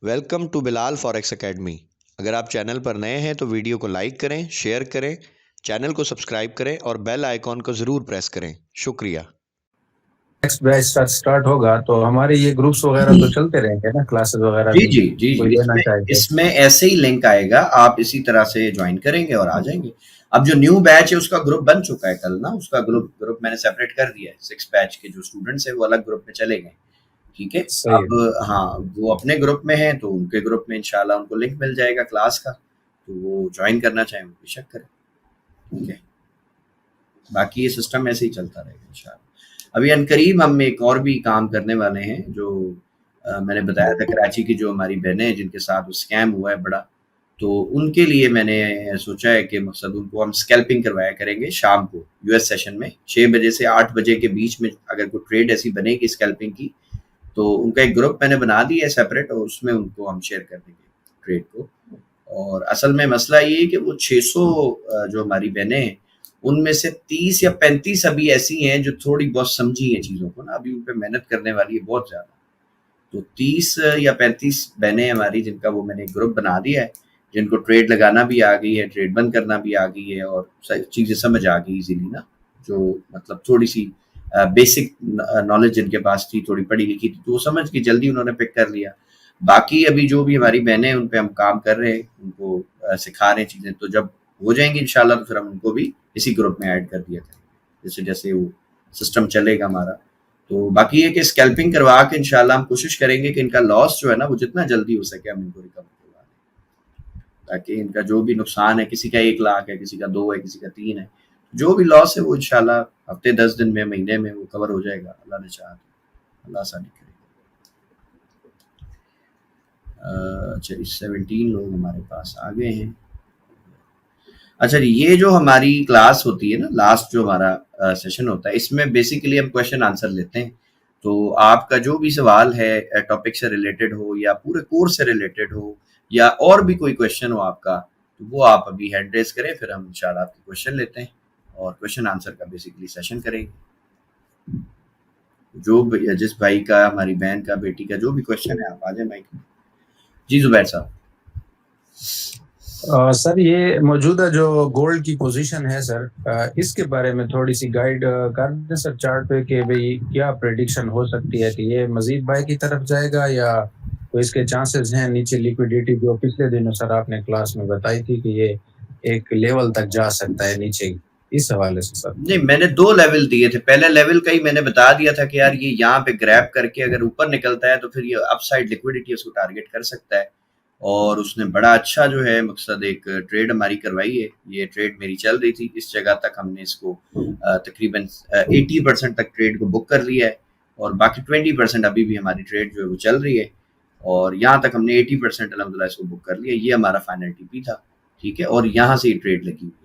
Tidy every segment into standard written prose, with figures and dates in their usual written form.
Welcome to Bilal forex academy. अगर आप channel पर नए हैं तो वीडियो को लाइक करें, शेयर करें, चैनल को सब्सक्राइब करें और बेल आइकॉन को ज़रूर प्रेस करें। शुक्रिया। नेक्स्ट बैच स्टार्ट होगा तो हमारे ये ग्रुप्स वगैरह तो चलते रहेंगे ना, क्लासेस वगैरह जी भी जी जी कोई जी लेना इसमें चाहे तो। इसमें ऐसे ही लिंक आएगा, आप इसी तरह से ज्वाइन करेंगे और आ जाएंगे। अब जो न्यू बैच है उसका ग्रुप बन चुका है कल ना, उसका ग्रुप मैंने सेपरेट कर दिया है। 6 बैच के जो स्टूडेंट्स हैं वो अलग ग्रुप में चले गए। ठीक है। सही है। अब हाँ, वो अपने ग्रुप में है तो उनके ग्रुप में इंशाल्लाह उनको लिंक मिल जाएगा क्लास का, तो वो ज्वाइन करना चाहें वो बेशक करें। ठीक है, बाकी ये सिस्टम ऐसे ही चलता रहेगा इंशाल्लाह। अभी अनकरीब हम एक और भी काम करने वाले हैं, जो मैंने बताया था कराची की जो हमारी बहनें हैं जिनके साथ स्कैम हुआ है बड़ा, तो उनके लिए मैंने सोचा है कि मकसद उनको हम स्कैल्पिंग करवाया करेंगे शाम को यूएस सेशन में 6 बजे से 8 बजे के बीच में। अगर कोई ट्रेड ऐसी बनेगी स्कैल्पिंग की तो उनका एक ग्रुप मैंने बना दिया है सेपरेट, और उसमें उनको हम शेयर कर देंगे ट्रेड को। और असल में मसला ये है कि वो 600 जो हमारी बहनें हैं उनमें से 30 या 35 अभी ऐसी हैं जो थोड़ी बहुत समझी हैं चीज़ों को ना, अभी उन पे मेहनत करने वाली है बहुत ज़्यादा। तो 30 या 35 बहनें हमारी जिनका वो मैंने ग्रुप बना दिया है, जिनको ट्रेड लगाना भी आ गई है, ट्रेड बंद करना भी आ गई है और चीज़ें समझ आ गई इजीली ना, जो मतलब थोड़ी सी बेसिक नॉलेज जिनके पास थी, थोड़ी पढ़ी लिखी थी, तो वो समझ के जल्दी उन्होंने पिक कर लिया। बाकी अभी जो भी हमारी बहनें हैं उन पे हम काम कर रहे हैं, उनको सिखा रहे हैं चीज़ें, तो जब हो जाएंगी इंशाल्लाह तो फिर हम उनको भी इसी ग्रुप में ऐड कर दिया करेंगे, जैसे जैसे वो सिस्टम चलेगा हमारा। तो बाकी ये कि स्कैल्पिंग करवा के इंशाल्लाह हम कोशिश करेंगे कि इनका लॉस जो है ना वो जितना जल्दी हो सके हम इनको रिकवर करवा दें, ताकि इनका जो भी नुकसान है, किसी का 1 लाख है, किसी का 2 है, किसी का 3 है, जो भी लॉस है वो इंशाल्लाह हफ्ते 10 दिन में, महीने में वो कवर हो जाएगा, अल्लाह ने चाहा तो। अल्लाह आसानी करेगा। अच्छा, 17 लोग हमारे पास आ गए हैं। अच्छा जी, ये जो हमारी क्लास होती है ना, लास्ट जो हमारा सेशन होता है, इसमें बेसिकली हम क्वेश्चन आंसर लेते हैं। तो आपका जो भी सवाल है टॉपिक से रिलेटेड हो या पूरे कोर्स से रिलेटेड हो या और भी कोई क्वेश्चन हो आपका, तो वो आप अभी हैंड रेज करें, फिर हम इंशाल्लाह आपके क्वेश्चन लेते हैं और क्वेश्चन आंसर का बेसिकली सेशन करेंगे। जिस भाई का, हमारी बहन का, बेटी का जो भी क्वेश्चन है आप आ जाए माइक में। जी जुबैर साहब। सर, ये मौजूदा जो गोल्ड की पोजीशन है सर, इसके बारे में थोड़ी सी गाइड कर दें सर चार्ट पे कि भाई क्या प्रेडिक्शन हो सकती है कि ये मजीद बाय की तरफ जाएगा या तो इसके चांसेस हैं नीचे लिक्विडिटी जो पिछले दिनों सर आपने क्लास में बताई थी कि ये एक लेवल तक जा सकता है नीचे, इस हवाले से सर। नहीं, मैंने 2 लेवल दिए थे। पहले लेवल का ही मैंने बता दिया था कि यार ये यहाँ पे ग्रैब करके अगर ऊपर निकलता है तो फिर ये अपसाइड लिक्विडिटी उसको टारगेट कर सकता है। और उसने बड़ा अच्छा जो है मकसद एक ट्रेड हमारी करवाई है। ये ट्रेड मेरी चल रही थी, इस जगह तक हमने इसको तकरीबन 80% तक ट्रेड को बुक कर लिया है और बाकी 20% अभी भी हमारी ट्रेड जो है वो चल रही है। और यहाँ तक हमने 80% अलहमदुलिल्लाह इसको बुक कर लिया। ये हमारा फाइनल टीपी था। ठीक है, और यहाँ से ये ट्रेड लगी हुई है।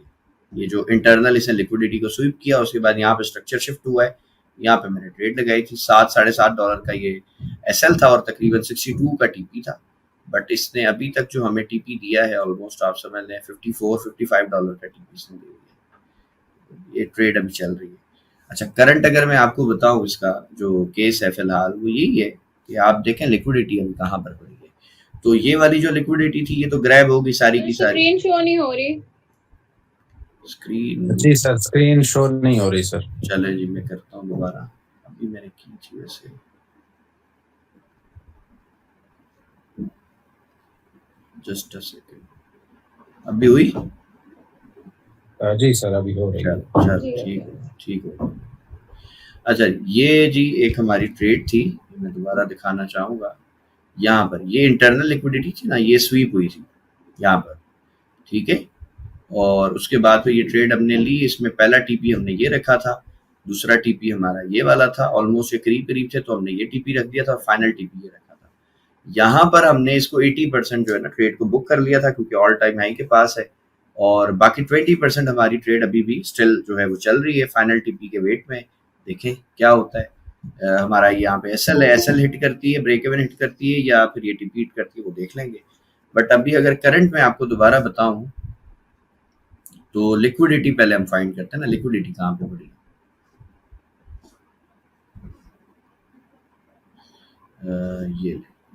ये जो इंटरनल इसने लिक्विडिटी को स्वीप किया, उसके बाद यहाँ पे स्ट्रक्चर शिफ्ट हुआ है। यहाँ पे मैंने ट्रेड लगाई थी। $7-7.5 का ये एसएल था और तकरीबन 62 का टीपी था। बट इसने अभी तक जो हमें टीपी दिया है ऑलमोस्ट आप समझ लें $54-55 का टीपी इसने दे दिया। ये ट्रेड अभी चल रही है। अच्छा, करंट अगर मैं आपको बताऊं इसका जो केस है फिलहाल वो यही है कि आप देखें लिक्विडिटी अभी कहाँ पर पड़ी है। तो ये वाली जो लिक्विडिटी थी ये तो ग्रैब होगी सारी की सारी। स्क्रीन शो नहीं हो रही। स्क्रीन, जी सर, स्क्रीन शो नहीं हो रही सर। चले जी मैं करता हूँ दोबारा। अभी मैंने की थी वैसे। जस्ट अ सेकंड, अभी हुई? जी सर, अभी हो रही है। चल ठीक हो। अच्छा, ये जी एक हमारी ट्रेड थी, मैं दोबारा दिखाना चाहूँगा। यहाँ पर ये इंटरनल लिक्विडिटी थी ना, ये स्वीप हुई थी यहाँ पर। ठीक है, और उसके बाद फिर ये ट्रेड हमने ली। इसमें पहला टीपी हमने ये रखा था, दूसरा टीपी हमारा ये वाला था। ऑलमोस्ट ये करीब करीब थे तो हमने ये टीपी रख दिया था और फाइनल टीपी ये रखा था। यहाँ पर हमने इसको 80% जो है ना ट्रेड को बुक कर लिया था क्योंकि ऑल टाइम हाई के पास है। और बाकी 20% हमारी ट्रेड अभी भी स्टिल जो है वो चल रही है फाइनल टीपी के वेट में। देखें क्या होता है। हमारा यहाँ पे एसएल है, एसएल हिट करती है, ब्रेक इवन हिट करती है या फिर ये टीपी हिट करती है, वो देख लेंगे। बट अभी अगर करंट में आपको दोबारा बताऊं तो लिक्विडिटी पहले हम फाइंड करते हैं ना, लिक्विडिटी कहाँ पे पड़ी।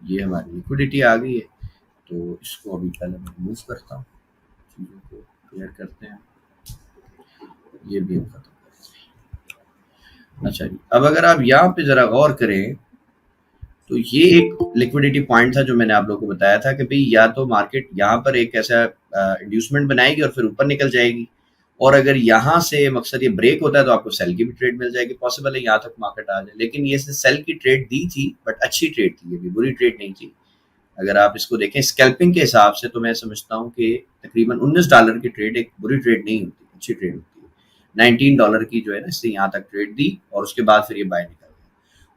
ये हमारी लिक्विडिटी आ गई है, तो इसको अभी पहले मैं रिमूव करता हूँ, चीज़ों को क्लियर करते हैं, ये भी हम खत्म करते हैं। अच्छा जी, अब अगर आप यहाँ पे ज़रा गौर करें तो ये एक लिक्विडिटी पॉइंट था जो मैंने आप लोगों को बताया था कि भाई या तो मार्केट यहाँ पर एक ऐसा इंड्यूसमेंट बनाएगी और फिर ऊपर निकल जाएगी, और अगर यहाँ से मकसद ये ब्रेक होता है तो आपको सेल की भी ट्रेड मिल जाएगी, पॉसिबल है यहाँ तक मार्केट आ जाए, लेकिन ये सेल की ट्रेड दी थी बट अच्छी ट्रेड थी, ये भी बुरी ट्रेड नहीं थी। अगर आप इसको देखें स्कैल्पिंग के हिसाब से तो मैं समझता हूँ कि तकरीबन $19 की ट्रेड एक बुरी ट्रेड नहीं होती, अच्छी ट्रेड होती है। $19 की जो है ना इससे यहाँ तक ट्रेड दी और उसके बाद फिर ये बाय निकल गया,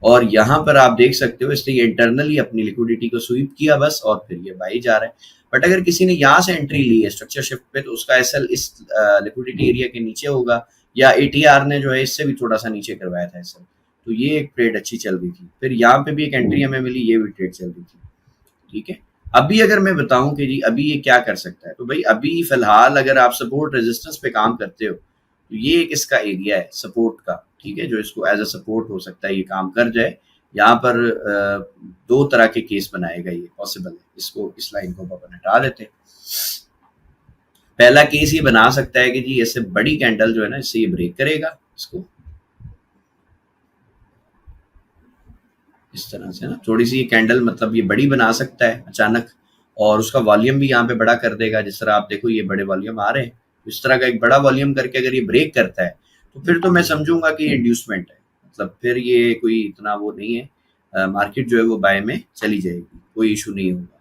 और यहाँ पर आप देख सकते हो इसलिए इंटरनली अपनी लिक्विडिटी को स्वीप किया बस, और फिर ये बाई जा रहा है। बट अगर किसी ने यहाँ से एंट्री ली है स्ट्रक्चर शिफ्ट पे तो उसका एसएल इस लिक्विडिटी एरिया के नीचे होगा, या एटीआर ने जो है इससे भी थोड़ा सा नीचे करवाया था एसएल, तो ये एक ट्रेड अच्छी चल रही थी। फिर यहाँ पे भी एक एंट्री हमें मिली, ये भी ट्रेड चल रही थी, ठीक है। अभी अगर मैं बताऊं कि जी अभी ये क्या कर सकता है, तो भाई अभी फिलहाल अगर आप सपोर्ट रेजिस्टेंस पे काम करते हो तो ये एक इसका एरिया है सपोर्ट का, ठीक है, जो इसको एज अ सपोर्ट हो सकता है ये काम कर जाए। यहाँ पर दो तरह के केस बनाएगा, ये पॉसिबल है। इसको इस लाइन को अपन हटा देते हैं। पहला केस ये बना सकता है कि जी ऐसे बड़ी कैंडल जो है ना इससे ये ब्रेक करेगा इसको इस तरह से ना, थोड़ी सी ये कैंडल मतलब ये बड़ी बना सकता है अचानक, और उसका वॉल्यूम भी यहाँ पे बड़ा कर देगा। जिस तरह आप देखो ये बड़े वॉल्यूम आ रहे हैं, इस तरह का एक बड़ा वॉल्यूम करके अगर ये ब्रेक करता है तो फिर तो मैं समझूंगा कि ये इंड्यूसमेंट है, मतलब फिर ये कोई इतना वो नहीं है, मार्केट जो है वो बाय में चली जाएगी, कोई इशू नहीं होगा।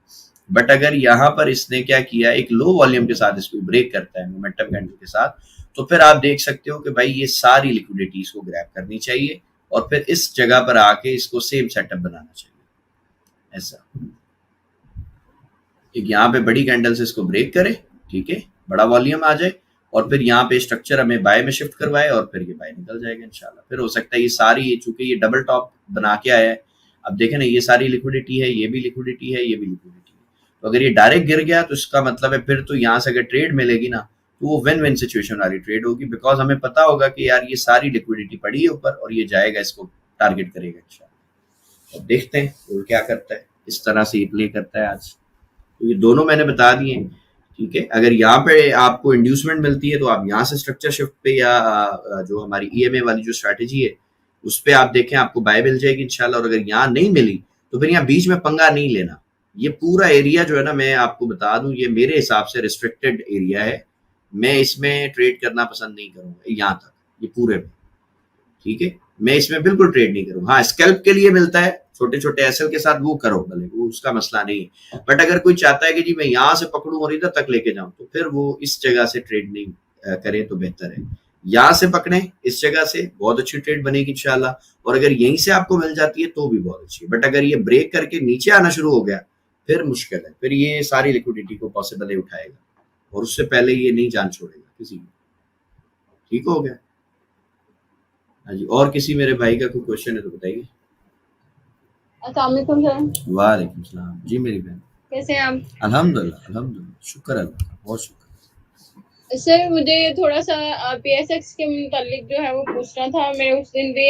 बट अगर यहाँ पर इसने क्या किया, एक लो वॉल्यूम के साथ इसको ब्रेक करता है मोमेंटम कैंडल के साथ, तो फिर आप देख सकते हो कि भाई ये सारी लिक्विडिटी इसको ग्रैब करनी चाहिए और फिर इस जगह पर आके इसको सेम सेटअप बनाना चाहिए। ऐसा एक यहाँ पे बड़ी कैंडल से इसको ब्रेक करे, ठीक है, बड़ा वॉल्यूम आ जाए और फिर यहाँ पे स्ट्रक्चर हमें बाय में शिफ्ट करवाए और फिर ये बाय निकल जाएगा इंशाल्लाह। फिर हो सकता है ये सारी, चूंकि ये डबल टॉप बना के आया है, अब देखें ना ये सारी लिक्विडिटी है, ये भी लिक्विडिटी है, ये भी लिक्विडिटी है, तो अगर ये डायरेक्ट गिर गया तो इसका मतलब है फिर तो यहाँ से अगर ट्रेड मिलेगी ना तो वो विन विन सिचुएशन वाली ट्रेड होगी, बिकॉज हमें पता होगा कि यार ये सारी लिक्विडिटी पड़ी है ऊपर और ये जाएगा, इसको टारगेट करेगा इंशाल्लाह। अब देखते हैं वो क्या करता है, इस तरह से ये प्ले करता है आज। तो ये दोनों मैंने बता दिए, ठीक है। अगर यहाँ पे आपको इंड्यूसमेंट मिलती है तो आप यहाँ से स्ट्रक्चर शिफ्ट पे या जो हमारी ईएमए वाली जो स्ट्रैटेजी है उस पे आप देखें, आपको बाय मिल जाएगी इंशाल्लाह। और अगर यहाँ नहीं मिली तो फिर यहाँ बीच में पंगा नहीं लेना। ये पूरा एरिया जो है ना, मैं आपको बता दूं, ये मेरे हिसाब से रिस्ट्रिक्टेड एरिया है, मैं इसमें ट्रेड करना पसंद नहीं करूंगा यहाँ तक, ये पूरे में, ठीक है। मैं इसमें बिल्कुल ट्रेड नहीं करूंगा। हाँ, स्कैल्प के लिए मिलता है छोटे छोटे एसएल के साथ, वो करो भले, वो उसका मसला नहीं है। बट अगर कोई चाहता है कि जी मैं यहाँ से पकड़ूं और इधर तक लेके जाऊं, तो फिर वो इस जगह से ट्रेड नहीं करे तो बेहतर है। यहाँ से पकड़े, इस जगह से बहुत अच्छी ट्रेड बनेगी इंशाल्लाह, और अगर यहीं से आपको मिल जाती है तो भी बहुत अच्छी है। बट अगर ये ब्रेक करके नीचे आना शुरू हो गया फिर मुश्किल है, फिर ये सारी लिक्विडिटी को पॉसिबल है उठाएगा और उससे पहले ये नहीं जान छोड़ेगा किसी की। ठीक हो गया? हाँ जी, और किसी मेरे भाई का कोई क्वेश्चन है तो बताइए। अस्सलाम वालेकुम सर। वालेकुम सलाम जी मेरी बहन, कैसे हैं आप? अल्हम्दुलिल्लाह अल्हम्दुलिल्लाह, शुक्र अल्लाह का, बहुत शुक्र। सर मुझे थोड़ा सा पीएसएक्स के मुतालिक जो है वो पूछना था। मैंने उस दिन भी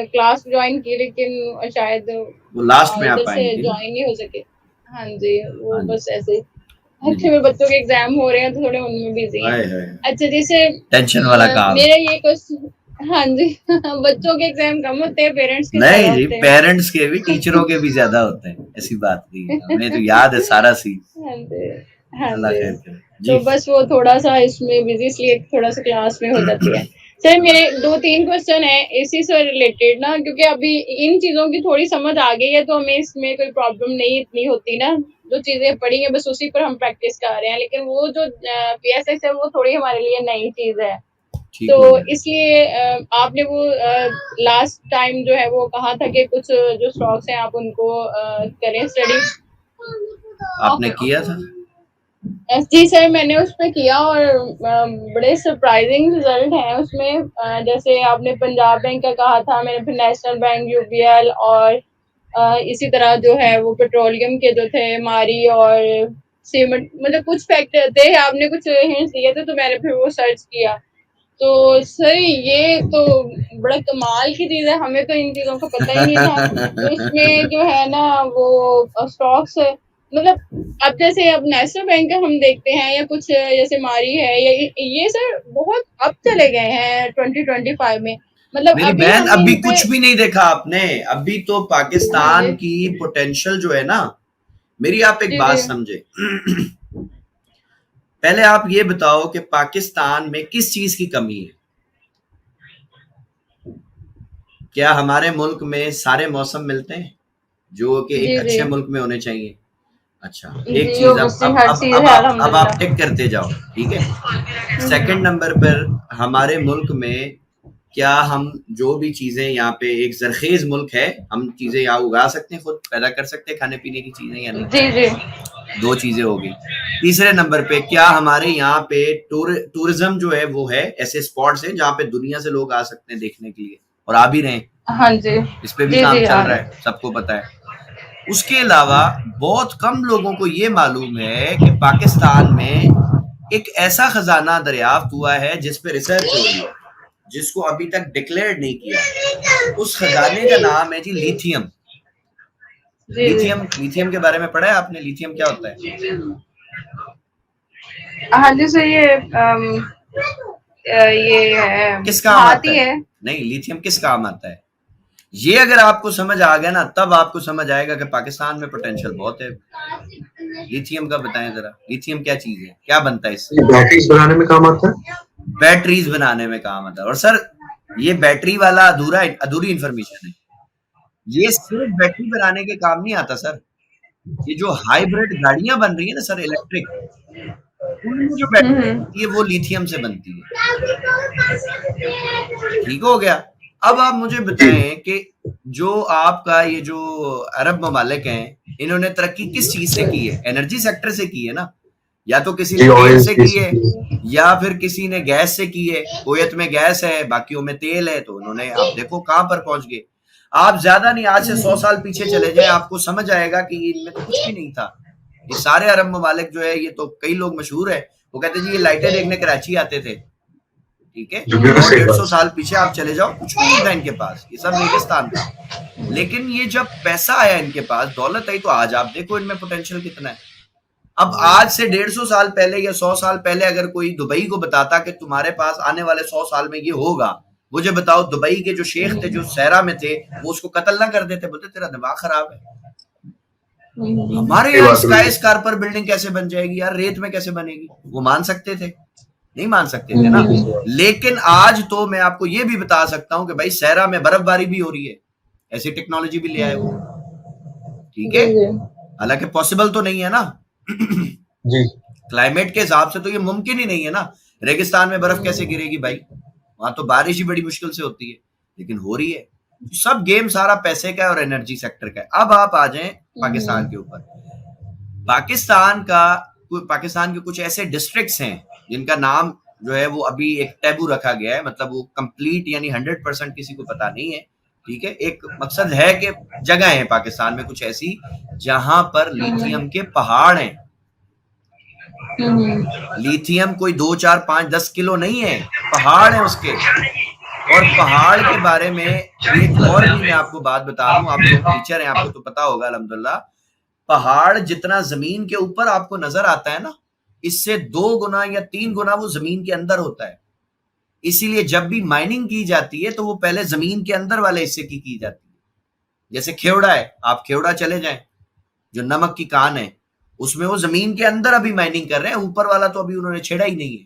क्लास ज्वाइन की, लेकिन शायद वो लास्ट में आप इधर से आएंगे ना? ज्वाइन नहीं हो सके। हाँ जी, वो हाँ जी। बस ऐसे ही। एक्चुअली मेरे बच्चों के एग्जाम हो रहे हैं तो थोड़े उनमें बिजी हैं। हाय हाय, अच्छा, जैसे टेंशन वाला काम। मेरा ये क्वेश्चन, हाँ जी बच्चों के एग्जाम कम होते हैं, पेरेंट्स के नहीं ज्यादा जी, होते हैं। पेरेंट्स के भी टीचरों के भी ज्यादा होते हैं, ऐसी बात नहीं है, हमें तो याद है सारा सीन। हाँ जी, हाँ अल्लाह जी। खैर करे तो जी। बस वो थोड़ा सा इसमें बिजी, इसलिए थोड़ा सा क्लास में हो जाती है। सर मेरे 2-3 क्वेश्चन है इसी से रिलेटेड ना, क्योंकि अभी इन चीजों की थोड़ी समझ आ गई है तो हमें इसमें कोई प्रॉब्लम नहीं इतनी होती ना। जो चीजें पढ़ी हैं बस उसी पर हम प्रैक्टिस कर रहे हैं, लेकिन वो जो पीएसएक्स है वो थोड़ी हमारे लिए नई चीज है। ठीक तो हो गया। इसलिए आपने वो लास्ट टाइम जो है वो कहा था कि कुछ जो स्टॉक्स हैं आप उनको करें स्टडी। आपने किया था? जी सर, मैंने उस पे किया और बड़े सरप्राइजिंग रिजल्ट हैं उसमें। जैसे आपने पंजाब बैंक का कहा था, मैंने फिर नेशनल बैंक, यूबीएल और इसी तरह जो है वो पेट्रोलियम के जो थे, मारी और सीमेंट, मतलब कुछ फैक्टर थे, आपने कुछ हिंट्स दिए थे तो मैंने फिर वो सर्च किया। तो सर ये तो बड़ा कमाल की चीज है, हमें तो इन चीजों का पता ही नहीं था। तो इसमें जो है ना वो स्टॉक्स, मतलब अब जैसे अब नेशनल बैंक का हम देखते हैं या कुछ जैसे मारी है या ये सर बहुत अब चले गए हैं 2025 में, मतलब मेरी अभी बहन, हमें अभी इन पे। कुछ भी नहीं देखा आपने। अभी तो हाँ पाकिस्तान जी की पोटेंशियल जो है ना, मेरी आप एक जी बात जी समझे। पहले आप ये बताओ कि पाकिस्तान में किस चीज की कमी है? क्या हमारे मुल्क में सारे मौसम मिलते हैं जो कि एक जी जी अच्छे मुल्क में होने चाहिए? अच्छा, एक जी, चीज, ओबियसली हर चीज है अब आप अल्हम्दुलिल्लाह। टिक करते जाओ, ठीक है। सेकंड नंबर पर, हमारे मुल्क में क्या हम जो भी चीजें यहाँ पे, एक जरखेज मुल्क है, हम चीजें यहाँ उगा सकते हैं, खुद पैदा कर सकते हैं खाने पीने की चीजें या नहीं? जी जी दो चीजें हो गई। तीसरे नंबर पे, क्या हमारे यहाँ पे टूरिज्म जो है वो है, ऐसे स्पॉट्स हैं जहाँ पे दुनिया से लोग आ सकते हैं देखने के लिए, और आ भी रहे हैं। हाँ जी इस पे भी जी काम जी चल आ रहा रहे। है, सबको पता है। उसके अलावा बहुत कम लोगों को ये मालूम है कि पाकिस्तान में एक ऐसा खजाना दरियाफ्त हुआ है जिस पे रिसर्च हो रही है, जिसको अभी तक डिक्लेयर नहीं किया। उस खजाने का नाम है जी लिथियम। जी जी लिथियम के बारे में पढ़ा है आपने? लिथियम क्या होता है? हाँ जी सर ये ये है किस काम आता धाती है? है। नहीं, लिथियम किस काम आता है? ये अगर आपको समझ आ गया ना, तब आपको समझ आएगा कि पाकिस्तान में पोटेंशियल बहुत है। लिथियम का बताएं जरा, लिथियम क्या चीज है, क्या बनता है इससे? बैटरीज बनाने में काम आता है। बैटरीज बनाने में काम आता है। और सर, ये बैटरी वाला अधूरी इंफॉर्मेशन है। ये सिर्फ बैटरी बनाने के काम नहीं आता सर। ये जो हाइब्रिड गाड़ियां बन रही है ना सर, इलेक्ट्रिक, उनमें जो बैटरी हम्म बनती है वो लिथियम से बनती है। ठीक हो गया। अब आप मुझे जी बताएं कि जो आपका ये जो अरब ममालिक हैं, इन्होंने तरक्की किस चीज से की है? एनर्जी सेक्टर से की है ना। या तो किसी ने जी तेल ऑयल से की है, बेसिकली। या फिर किसी ने गैस से की है। कुवैत में गैस है, बाकियों में तेल है, तो उन्होंने, आप देखो कहां पर पहुंच गए। आप ज्यादा नहीं, आज से 100 साल पीछे चले जाएं, आपको समझ आएगा कि इनमें तो कुछ भी नहीं था। ये सारे अरब ममालिक जो है, ये तो कई लोग मशहूर है, वो कहते जी ये लाइटें देखने कराची आते थे। ठीक है, जो बिल्कुल सौ सही डेढ़ बात सौ साल पीछे आप चले जाओ, कुछ भी नहीं था इनके पास, ये सब रेगिस्तान था। लेकिन ये जब पैसा आया इनके पास, दौलत आई, तो आज आप देखो इनमें पोटेंशियल कितना है। अब आज से 150 साल पहले या 100 साल पहले अगर कोई दुबई को बताता कि तुम्हारे पास आने वाले 100 साल में ये होगा, मुझे बताओ दुबई के जो शेख थे, जो सहरा में थे, वो उसको कत्ल ना कर देते? बोलते तेरा दिमाग खराब है। हमारे सही यहाँ बात है स्काई बिल्कुल। स्कारपर बिल्डिंग कैसे बन जाएगी यार, रेत में कैसे बनेगी? वो मान सकते थे? नहीं मान सकते थे ना। बिल्कुल सही बात। लेकिन आज तो मैं आपको ये भी बता सकता हूं कि भाई सहरा में बर्फबारी भी हो रही है, ऐसी टेक्नोलॉजी भी ले आए वो। ठीक है, जी जी हालांकि पॉसिबल तो नहीं है ना। जी क्लाइमेट के हिसाब से तो ये मुमकिन ही नहीं है ना। रेगिस्तान में बर्फ कैसे गिरेगी भाई? वहां तो बारिश ही बड़ी मुश्किल से होती है, लेकिन हो रही है। सब गेम सारा पैसे का है और एनर्जी सेक्टर का है। अब आप आ जाएं पाकिस्तान के ऊपर। पाकिस्तान के कुछ ऐसे डिस्ट्रिक्ट्स हैं जिनका नाम जो है वो अभी एक टैबू रखा गया है, मतलब वो कंप्लीट यानी 100% किसी को पता नहीं है। ठीक है, एक मकसद है कि जगह है पाकिस्तान में कुछ ऐसी जहां पर लिथियम के पहाड़ हैं। लिथियम कोई 2 4 5 10 किलो नहीं है, पहाड़ है उसके। और पहाड़ के बारे में एक और भी मैं आपको बात बता दूं, आप लोग टीचर हैं, आपको तो पता होगा अल्हम्दुलिल्लाह। पहाड़ जितना जमीन के ऊपर आपको नजर आता है ना, इससे 2 गुना या 3 गुना वो जमीन के अंदर होता है। इसीलिए जब भी माइनिंग की जाती है तो वो पहले जमीन के अंदर वाले हिस्से की जाती है। जैसे खेवड़ा है, आप खेवड़ा चले जाएं, जो नमक की कान है, उसमें वो जमीन के अंदर अभी माइनिंग कर रहे हैं, ऊपर वाला तो अभी उन्होंने छेड़ा ही नहीं है।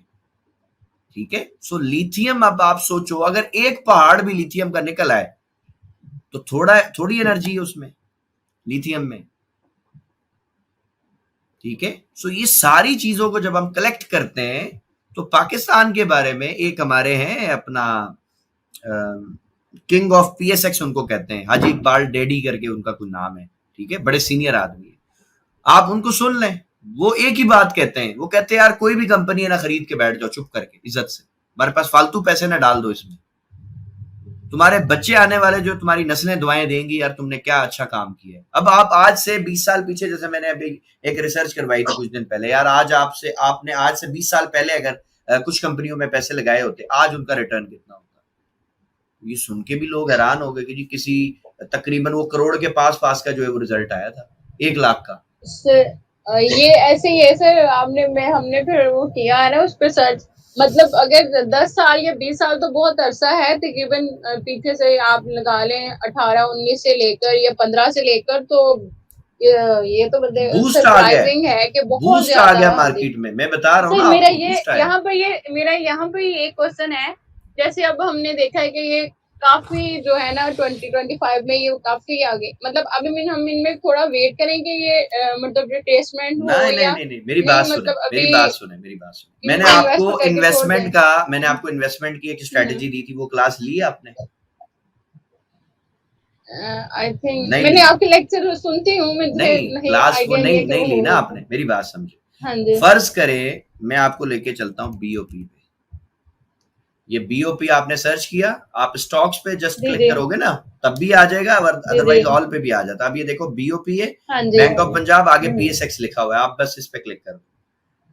ठीक है, सो लिथियम, अब आप सोचो अगर एक पहाड़ भी लिथियम का निकल आए तो थोड़ी एनर्जी है उसमें, लिथियम में। ठीक है, सो ये सारी चीजों को जब हम कलेक्ट करते हैं तो पाकिस्तान के बारे में, एक हमारे हैं अपना किंग ऑफ पीएसएक्स उनको कहते हैं, हाजी इकबाल डेडी करके उनका कुछ नाम है। ठीक है, बड़े सीनियर आदमी है, आप उनको सुन लें। वो एक ही बात कहते हैं, वो कहते हैं यार कोई भी कंपनी है ना, खरीद के बैठ जाओ चुप करके इज्जत से, हमारे पास फालतू पैसे ना डाल दो इसमें। तुम्हारे बच्चे आने वाले जो तुम्हारी नस्लें दुआएं देंगी यार तुमने क्या अच्छा काम किया है। अब आप आज से 20 साल पीछे, जैसे मैंने अभी एक रिसर्च करवाई थी कुछ दिन पहले, यार आज आपने आज से 20 साल पहले अगर कुछ कंपनियों में पैसे लगाए होते, आज उनका रिटर्न कितना होता। ये सुन के भी लोग हैरान हो गए कि जी किसी तकरीबन वो करोड़ के पास का जो है वो रिजल्ट आया था 1 लाख का। ये ऐसे ही है सर, हमने फिर वो किया है ना उस पर सर्च। मतलब अगर 10 साल या 20 साल तो बहुत अरसा है, तकरीबन पीछे से आप लगा लें 18-19 से लेकर या 15 से लेकर, तो ये तो बूस्ट आ सरप्राइजिंग है कि बहुत बूस्ट आ गया मार्केट में, मैं बता रहा हूँ ना। मेरा यहाँ पर ये एक क्वेश्चन है, जैसे अब हमने देखा है कि ये काफी जो है ना 2025 में ये काफी आगे, मतलब अभी हम इनमें थोड़ा वेट करेंगे ये मतलब रिट्रेसमेंट हो या नहीं, मेरी बात सुने। मैंने आपको इन्वेस्टमेंट की एक स्ट्रेटेजी दी थी, वो क्लास ली है आपने? आई थिंक मैंने आपके लेक्चर सुनती हूँ, क्लास वो नहीं ली ना आपने, मेरी बात समझे। हाँ जी। फर्ज करें मैं आपको लेके चलता हूँ बीओपी पे। ये बीओपी आपने सर्च किया, आप स्टॉक्स पे जस्ट क्लिक करोगे ना तब भी आ जाएगा, अदरवाइज ऑल पे भी आ जाता। अब ये देखो बीओपी है, बैंक ऑफ पंजाब, आगे पीएसएक्स लिखा हुआ है, आप बस इस पे क्लिक करो।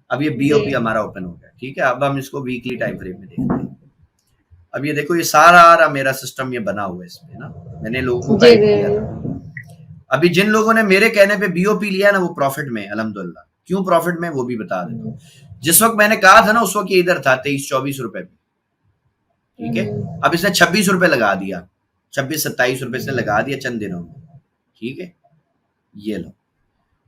अब ये बीओपी हमारा ओपन हो गया, ठीक है। अब हम इसको वीकली टाइम फ्रेम में देखते हैं। अब ये देखो, ये सारा मेरा सिस्टम ये बना हुआ है इसमें ना, मैंने लोगों को गाइड किया था। अभी जिन लोगों ने मेरे कहने पे बीओपी लिया ना, वो प्रॉफिट में अल्हम्दुलिल्लाह। क्यों प्रॉफिट में, वो भी बता देता हूँ। जिस वक्त मैंने कहा था ना, उस वक्त ये इधर था 23-24 रुपए पे, ठीक है। अब इसने 26 रुपए लगा दिया, 26-27 रुपए से लगा दिया चंद दिनों में, ठीक है। ये लो,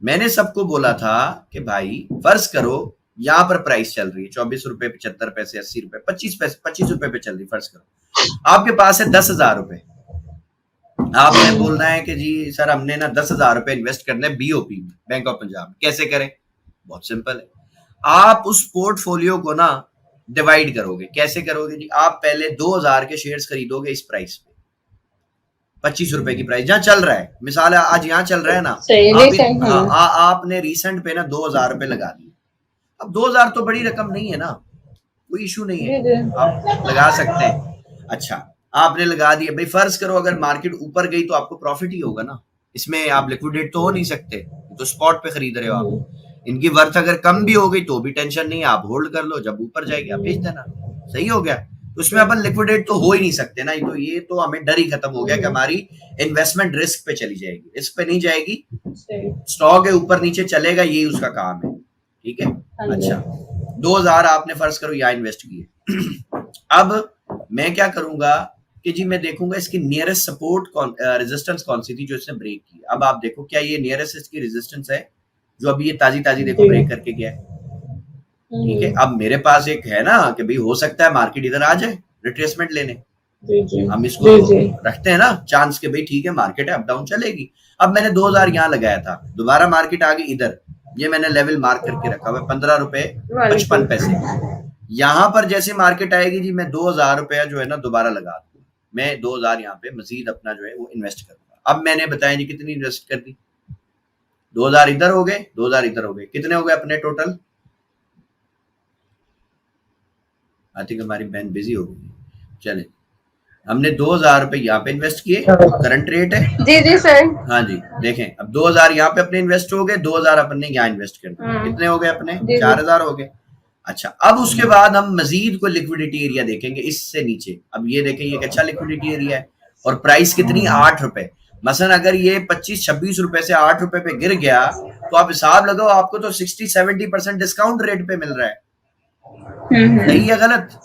मैंने सबको बोला था कि भाई फर्ज करो यहाँ पर प्राइस चल रही है 24 रुपए, 75 पैसे, 80 रुपए, 25 रुपए पे चल रही। फर्ज करो आपके पास है 10,000 रुपए, आपने बोलना है कि जी सर हमने ना 10,000 रुपए इन्वेस्ट करने हैं बीओपी में, बैंक ऑफ पंजाब। कैसे करें? बहुत सिंपल है, आप उस पोर्टफोलियो को ना डिवाइड करोगे। कैसे करोगे जी? आप पहले 2,000 के शेयर्स खरीदोगे इस प्राइस पे, 25 रुपए की प्राइस जहां चल रहा है, मिसाल है आज यहाँ चल रहा है ना, आपने रिसेंट पे ना 2,000 रुपए लगा दिए। अब 2,000 तो बड़ी रकम नहीं है ना, कोई इशू नहीं है, आप लगा सकते हैं। अच्छा, आपने लगा दिया, भाई फर्ज करो अगर मार्केट ऊपर गई तो आपको प्रॉफिट ही होगा ना, इसमें आप लिक्विडेट तो हो नहीं सकते, तो स्पॉट पे खरीद रहे हो आप। इनकी वर्थ अगर कम भी हो गई तो भी टेंशन नहीं है, आप होल्ड कर लो, जब ऊपर जाएगी आप बेच देना, सही हो गया। तो उसमें अपन लिक्विडेट तो हो ही नहीं सकते ना, तो ये तो हमें डर ही खत्म हो गया कि हमारी इन्वेस्टमेंट रिस्क पे चली जाएगी। रिस्क पे नहीं जाएगी, स्टॉक है ऊपर नीचे चलेगा, यही उसका काम है, ठीक है। अच्छा, 2,000 आपने फर्ज करो यहाँ इन्वेस्ट किए। अब मैं क्या करूंगा कि जी मैं देखूंगा इसकी नियरेस्ट सपोर्ट रेजिस्टेंस कौन सी थी जो इसने ब्रेक की। अब आप देखो क्या ये नियरेस्ट इसकी रेजिस्टेंस है जो अभी ये ताजी देखो ब्रेक करके गया है, ठीक है। अब मेरे पास एक है ना कि भाई हो सकता है मार्केट इधर आ जाए रिट्रेसमेंट लेने, हम इसको रखते हैं ना चांस के भाई ठीक है मार्केट है अप डाउन चलेगी। अब मैंने 2,000 यहाँ लगाया था, दोबारा मार्केट आ गई इधर, ये मैंने लेवल मार्क करके रखा हुआ है 15 रुपए 55 पैसे। यहाँ पर जैसे मार्केट आएगी जी मैं 2,000 रुपया जो है ना दोबारा लगा दूंगा, मैं 2,000 यहाँ पे मजीद अपना जो है वो इन्वेस्ट करूंगा। अब मैंने बताया जी कितनी इन्वेस्ट कर दी, 2,000 इधर हो गए, 2,000 इधर हो गए, कितने हो गए अपने टोटल? आई थिंक हमारी बहन बिजी हो गई, चले। हमने 2,000 रुपए यहाँ पे इन्वेस्ट किए, करंट रेट है जी सर, हाँ जी। देखें अब 2,000 यहाँ पे अपने इन्वेस्ट हो गए, 2,000 अपने यहाँ इन्वेस्ट कर दिए, कितने हो गए अपने? 4,000 हो गए। अच्छा, अब उसके बाद हम मजीद कोई लिक्विडिटी एरिया देखेंगे इससे नीचे। अब ये देखें ये एक अच्छा लिक्विडिटी एरिया है और प्राइस कितनी? 8 रुपए। मसलन अगर ये 25-26 रुपए से 8 रुपए पे गिर गया तो आप हिसाब लगाओ, आपको तो 60-70% डिस्काउंट रेट पे मिल रहा है। सही है गलत?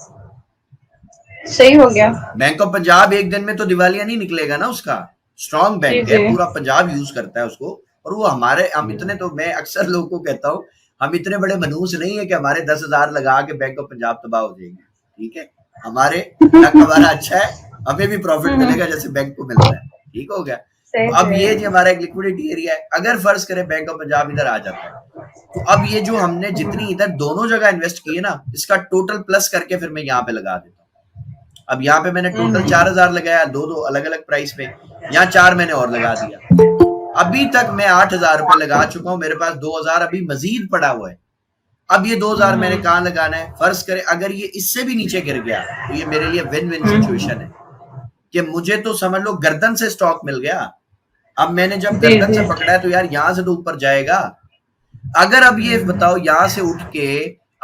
सही हो गया। बैंक ऑफ पंजाब एक दिन में तो दिवालिया नहीं निकलेगा ना, उसका स्ट्रॉन्ग बैंक है, पूरा पंजाब यूज करता है उसको। और वो हम इतने, तो मैं अक्सर लोगों को कहता हूँ हम इतने बड़े मनहूस नहीं है कि हमारे 10,000 लगा के बैंक ऑफ पंजाब तबाह हो जाएंगे, ठीक है। हमारा अच्छा है, हमें भी प्रॉफिट मिलेगा जैसे बैंक को मिल रहा है, ठीक हो गया। तो अब ये जो हमारा एक लिक्विडिटी एरिया है, अगर फर्ज करें बैंक ऑफ पंजाब इधर आ जाता है तो अब ये जो हमने जितनी इधर दोनों जगह इन्वेस्ट की है ना, इसका टोटल प्लस करके फिर मैं यहाँ पे लगा देता हूँ। अब यहाँ पे मैंने टोटल 4,000 लगाया, दो अलग अलग प्राइस पे, यहाँ 4 मैंने और लगा दिया। अभी तक मैं 8,000 रुपए लगा चुका हूँ, मेरे पास 2,000 अभी मजीद पड़ा हुआ है। अब ये 2,000 मैंने कहाँ लगाना है? फर्ज करें अगर ये इससे भी नीचे गिर गया तो ये मेरे लिए विन विन सिचुएशन है कि मुझे तो समझ लो गर्दन से स्टॉक मिल गया। अब मैंने जब गर्दन से पकड़ा है तो यार यहाँ से तो ऊपर जाएगा। अगर अब ये बताओ यहाँ से उठ के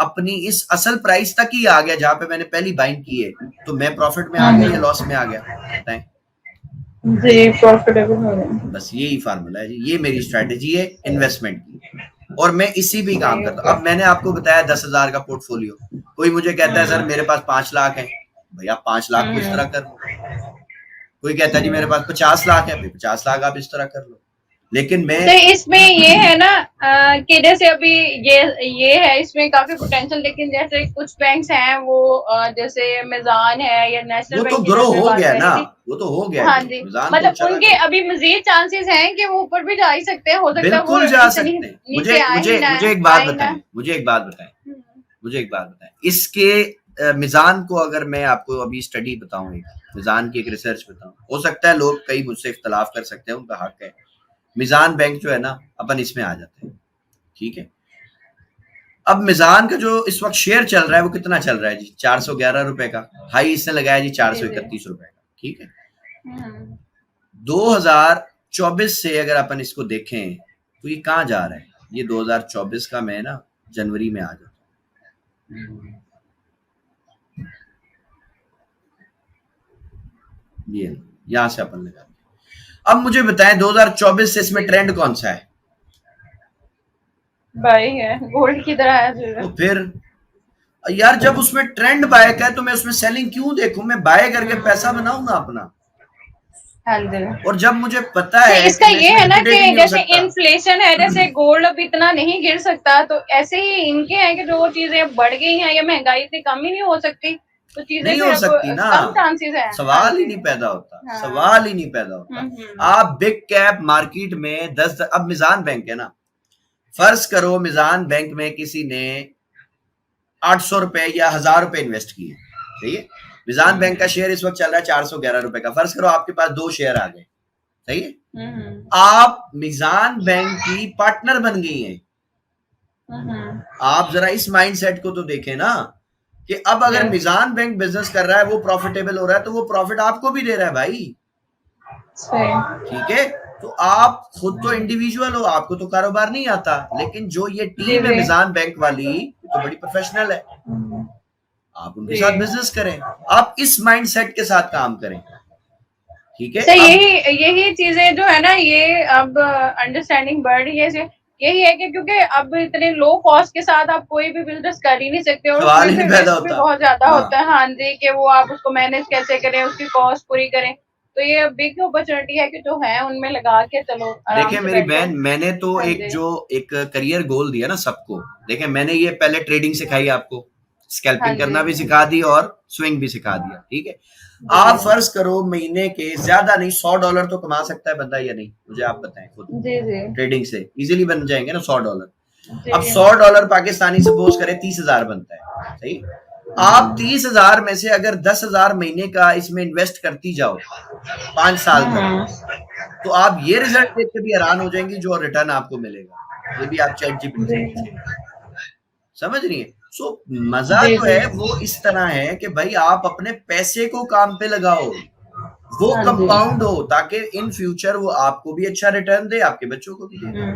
अपनी इस असल प्राइस तक ही आ गया जहां पे मैंने पहली बाइंग की है, तो मैं प्रॉफिट में आ गया या लॉस में आ गया? बताएं। जी, प्रॉफिटेबल हो गया। बस यही फार्मूला है जी, ये मेरी स्ट्रेटेजी है इन्वेस्टमेंट की, और मैं इसी भी काम करता हूँ। अब मैंने आपको बताया 10,000 का पोर्टफोलियो, कोई मुझे कहता है सर मेरे पास 5 लाख है, भैया 5 लाख को इस तरह कर लो। कोई कहता है जी मेरे पास 50 लाख है, 50 लाख आप इस तरह कर लो। लेकिन मैं तो इसमें ये है ना कि जैसे अभी ये है, इसमें काफी पोटेंशियल, लेकिन जैसे कुछ बैंक्स हैं वो जैसे मिजान है या नेशनल वो बैंक तो की ग्रो जैसे हो बात गया करें ना, कि वो तो हो गया। हाँ जी, मिजान तो मतलब चला उनके गया। अभी मजीद चांसेस हैं कि वो ऊपर भी जा ही सकते हैं, हो सकता है वो बिल्कुल जा इतनी सकते हैं। नीचे आ ही ना, मुझे एक बात आ ही ना। बताएं, मुझे एक बात बताएं, इसके मिजान को अगर मैं आपको अभी स्टडी बताऊं, एक मिजान की एक रिसर्च बताऊं, हो सकता है लोग कई मुझसे इख्तलाफ कर सकते हैं, उनका हक है। मिजान बैंक जो है ना, अपन इसमें आ जाते हैं, ठीक है। अब मिजान का जो इस वक्त शेयर चल रहा है वो कितना चल रहा है जी? 411 रुपए का। हाई इसने लगाया जी 431 रुपए का, ठीक है। 2024 से अगर अपन इसको देखें तो ये कहाँ जा रहा है? ये 2024 का मैं ना जनवरी में आ जाता हूँ, ये यहां से अपन लगा। अब मुझे बताएं 2024 से इसमें ट्रेंड कौन सा है? बाय है, गोल्ड की तरह है। तो फिर यार जब उसमें ट्रेंड बाय का है तो मैं उसमें सेलिंग क्यों देखूं? मैं बाय करके पैसा बनाऊं ना अपना। हाँ जी। और जब मुझे पता है इसका कि ये है ना कि जैसे सकता, इन्फ्लेशन है, जैसे गोल्ड अब इतना नहीं गिर सकता, तो ऐसे ही इनके हैं कि जो चीजें बढ़ गई हैं या महंगाई इतनी कम ही नहीं हो सकती, तो चीजें नहीं फिर हो अब सकती ना, कम चांसेस है। सवाल ही नहीं पैदा होता, हाँ। सवाल ही नहीं पैदा होता। आप बिग कैप मार्केट में 10, अब मिजान बैंक है ना, फर्ज करो मिजान बैंक में किसी ने 800 रुपए या 1000 रुपए इन्वेस्ट किए, सही है। मिजान बैंक का शेयर इस वक्त चल रहा है 411 रुपए का। फर्ज करो आपके पास 2 शेयर आ गए, सही है। आप मिजान बैंक की पार्टनर बन गई हैं। आप जरा इस माइंडसेट को तो देखें ना, कि अब अगर मिजान बैंक बिजनेस कर रहा है, वो प्रॉफिटेबल हो रहा है, तो वो प्रॉफिट आपको भी दे रहा है भाई, ठीक है। तो आप खुद तो इंडिविजुअल हो, आपको तो कारोबार नहीं आता, लेकिन जो ये टीम है मिजान बैंक वाली, तो बड़ी प्रोफेशनल है। आप उनके साथ बिजनेस करें, आप इस माइंडसेट के साथ काम करें, ठीक है। यही चीजें जो है ना, ये अब अंडरस्टैंडिंग बढ़ रही है, यही है कि क्योंकि अब इतने लो कॉस्ट के साथ आप कोई भी बिजनेस कर ही नहीं सकते, और उसमें फिर रिस्क भी बहुत ज्यादा होता है। हाँ जी, कि वो आप उसको मैनेज कैसे करें, उसकी कॉस्ट पूरी करें, तो ये बिग अपॉर्चुनिटी है कि जो है उनमें लगा के चलो। देखिए मेरी बहन, मैंने तो एक करियर गोल दिया ना सबको। देखिए मैंने ये पहले ट्रेडिंग सिखाई आपको, स्कैल्पिंग करना भी सिखा दी और स्विंग भी सिखा दिया, ठीक है। आप फर्ज करो महीने के ज्यादा नहीं $100 तो कमा सकता है बंदा या नहीं? मुझे आप बताएं खुद। ट्रेडिंग से इजीली बन जाएंगे ना $100। अब $100 पाकिस्तानी सपोज करें 30,000 बनता है, सही। आप 30,000 में से अगर 10,000 महीने का इसमें इन्वेस्ट करती जाओ 5 साल तक, तो आप ये रिजल्ट देख के भी हैरान हो जाएंगे जो रिटर्न आपको मिलेगा। ये भी आप चैट जीपीटी से समझ रही है। सो मजा जो है वो इस तरह है कि भाई आप अपने पैसे को काम पे लगाओ, वो कंपाउंड हो, ताकि इन फ्यूचर वो आपको भी अच्छा रिटर्न दे, आपके बच्चों को भी दे,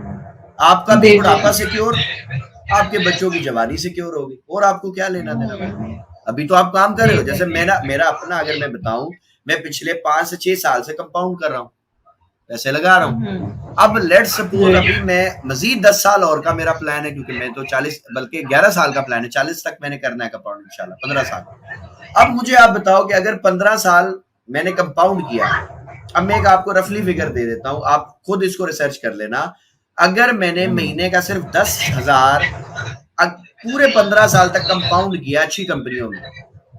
आपका भी बुढ़ापा सिक्योर, आपके बच्चों की जवानी सिक्योर होगी, और आपको क्या लेना देना भाई। अभी तो आप काम कर रहे हो। जैसे मेरा अपना अगर मैं बताऊं, मैं पिछले 5 से 6 साल से कंपाउंड कर रहा हूँ, पैसे लगा रहा हूँ। अब लेट्स सपोज अभी मैं मजीद 10 साल और का मेरा प्लान है, क्योंकि मैं तो 40 बल्कि 11 साल का प्लान है, 40 तक मैंने करना है कंपाउंड इंशाल्लाह, 15 साल। अब मुझे आप बताओ कि अगर 15 साल मैंने कंपाउंड किया, अब मैं एक आपको रफली फिगर दे देता हूँ, आप खुद इसको रिसर्च कर लेना। अगर मैंने महीने का सिर्फ 10,000 पूरे 15 साल तक कंपाउंड किया अच्छी कंपनियों में,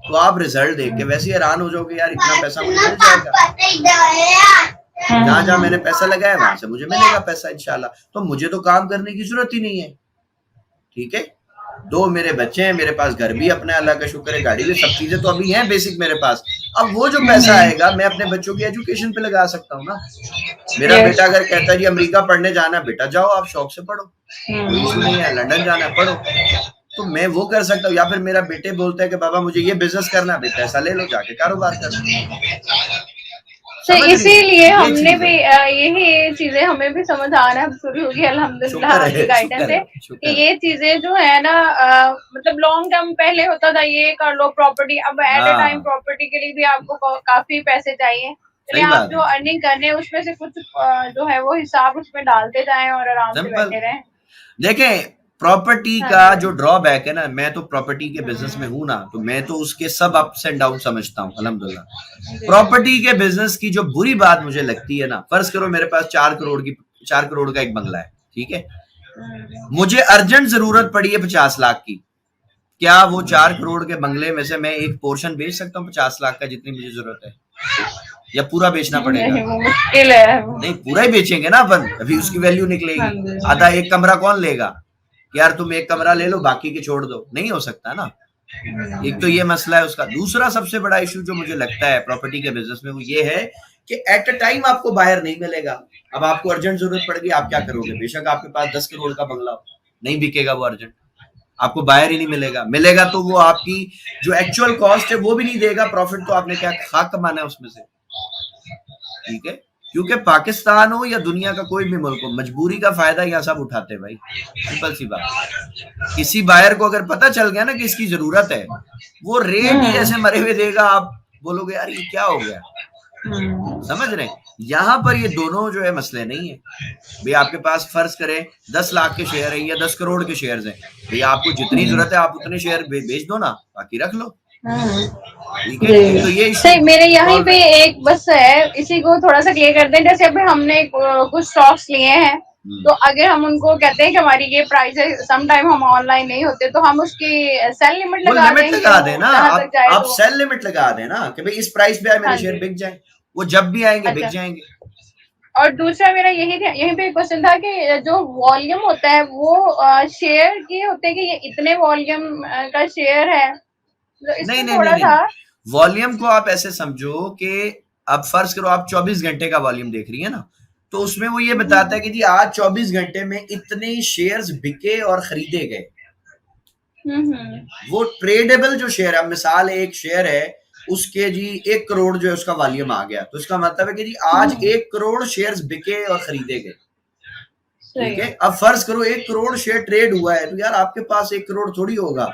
तो आप रिजल्ट देख के वैसे हैरान हो जाओगे, यार इतना पैसा मुझे मिल जाएगा। जहां जहां मैंने पैसा लगाया वहां से मुझे मिलेगा पैसा इंशाल्लाह। तो मुझे तो काम करने की जरूरत ही नहीं है, ठीक है। 2 मेरे बच्चे हैं, मेरे पास घर भी अपना, अल्लाह का शुक्र है, गाड़ी भी, सब चीजें तो अभी हैं बेसिक मेरे पास। अब वो जो पैसा आएगा मैं अपने बच्चों की एजुकेशन पे लगा सकता हूँ ना। मेरा बेटा अगर कहता है जी अमेरिका पढ़ने जाना, बेटा जाओ, आप शौक से पढ़ो, कोई इशू नहीं है, लंदन जाना पढ़ो, तो मैं वो कर सकता हूँ। या फिर मेरा बेटे बोलता है कि बाबा मुझे ये बिजनेस करना है, पैसा ले लो, जाके कारोबार करो। तो समझ रही हैं? इसीलिए ये हमने चीज भी है। यही चीजें हमें भी समझ आना अब शुरू होगी अल्हम्दुलिल्लाह शुक्र आपकी है, गाइडेंस शुक्र से है, कि शुक्र है। ये चीजें जो है ना मतलब लॉन्ग टर्म पहले होता था ये कर लो प्रॉपर्टी, अब एट अ टाइम हाँ, प्रॉपर्टी के लिए भी आपको काफी पैसे चाहिए, चलिए सही आप बात जो है। अर्निंग कर रहे हैं उसमें से कुछ जो है वो हिसाब उसमें डालते जाएं और आराम से सिंपल। बैठे रहें। देखें, प्रॉपर्टी हाँ का जी। जो ड्रॉबैक है ना, मैं तो प्रॉपर्टी के बिजनेस में हूं ना, तो मैं तो उसके सब अप्स एंड डाउन समझता हूँ अल्हम्दुलिल्लाह। जी। प्रॉपर्टी के बिजनेस की जो बुरी बात मुझे लगती है ना, फर्ज करो मेरे पास 4 करोड़ का एक बंगला है, ठीक है, मुझे अर्जेंट जरूरत पड़ी है 50 लाख की, क्या वो 4 करोड़ के बंगले में से मैं एक पोर्शन बेच सकता हूँ 50 लाख का जितनी मुझे जरूरत है, या पूरा बेचना पड़ेगा? नहीं वो मुश्किल है। नहीं, पूरा ही बेचेंगे ना अपन, अभी उसकी वैल्यू हाँ निकलेगी। जी। आधा एक कमरा कौन लेगा कि यार तुम एक कमरा ले लो बाकी के छोड़ दो, नहीं हो सकता ना। एक तो ये मसला है उसका। दूसरा सबसे बड़ा इशू जो मुझे लगता है प्रॉपर्टी के बिजनेस में वो ये है कि एट अ टाइम आपको बायर नहीं मिलेगा। अब आपको अर्जेंट जरूरत पड़ गई, आप क्या करोगे? बेशक आपके पास 10 करोड़ का बंगला हो, नहीं बिकेगा वो अर्जेंट, आपको बायर ही नहीं मिलेगा। मिलेगा तो वो आपकी जो एक्चुअल कॉस्ट है वो भी नहीं देगा, प्रॉफिट तो आपने क्या खाक कमाना है उसमें से, ठीक है। क्योंकि पाकिस्तान हो या दुनिया का कोई भी मुल्क हो, मजबूरी का फायदा यहाँ सब उठाते हैं भाई, सिंपल सी बात। किसी बायर को अगर पता चल गया ना कि इसकी जरूरत है, वो रेट ही ऐसे मरे हुए देगा, आप बोलोगे यार ये क्या हो गया, समझ रहे हैं? यहाँ पर ये दोनों जो है मसले नहीं है भाई। आपके पास फर्ज करें 10 लाख के शेयर है या 10 करोड़ के शेयर हैं, भाई आपको जितनी जरूरत है आप उतने शेयर बेच दो ना, बाकी रख लो, ठीक है। एक तो ये इशू सही मेरे यहीं सॉल्व पे है। एक बस है, इसी को थोड़ा सा क्लियर कर दें। जैसे अभी हमने कुछ स्टॉक्स लिए हैं, तो अगर हम उनको कहते हैं कि हमारी ये प्राइस है, सम टाइम हम ऑनलाइन नहीं होते, तो हम उसकी सेल लिमिट वो लगा लिमिट दें कि लगा वो देना, जहां तक जाए आप तो। सेल लिमिट लगा देना कि भाई इस प्राइस पे आए मेरे हाँ शेयर जी। बिक जाए, वो जब भी आएंगे बिक अच्छा, जाएंगे। और दूसरा मेरा यहीं पे एक क्वेश्चन था कि जो वॉल्यूम होता है वो शेयर की होते हैं कि ये इतने वॉल्यूम का शेयर है, तो नहीं इसमें नहीं नहीं थोड़ा नहीं सा। नहीं वॉल्यूम को आप ऐसे समझो कि अब फर्ज करो आप 24 घंटे का वॉल्यूम देख रही है ना, तो उसमें वो ये बताता है कि जी आज 24 घंटे में इतने शेयर्स बिके और खरीदे गए। वो ट्रेडेबल जो शेयर है, मिसाल एक शेयर है उसके जी 1 करोड़ जो है उसका वॉल्यूम आ गया, तो इसका मतलब है कि जी आज 1 करोड़ शेयर्स बिके और खरीदे गए, ठीक है। अब फर्ज करो 1 करोड़ शेयर ट्रेड हुआ है, तो यार आपके पास 1 करोड़ थोड़ी होगा,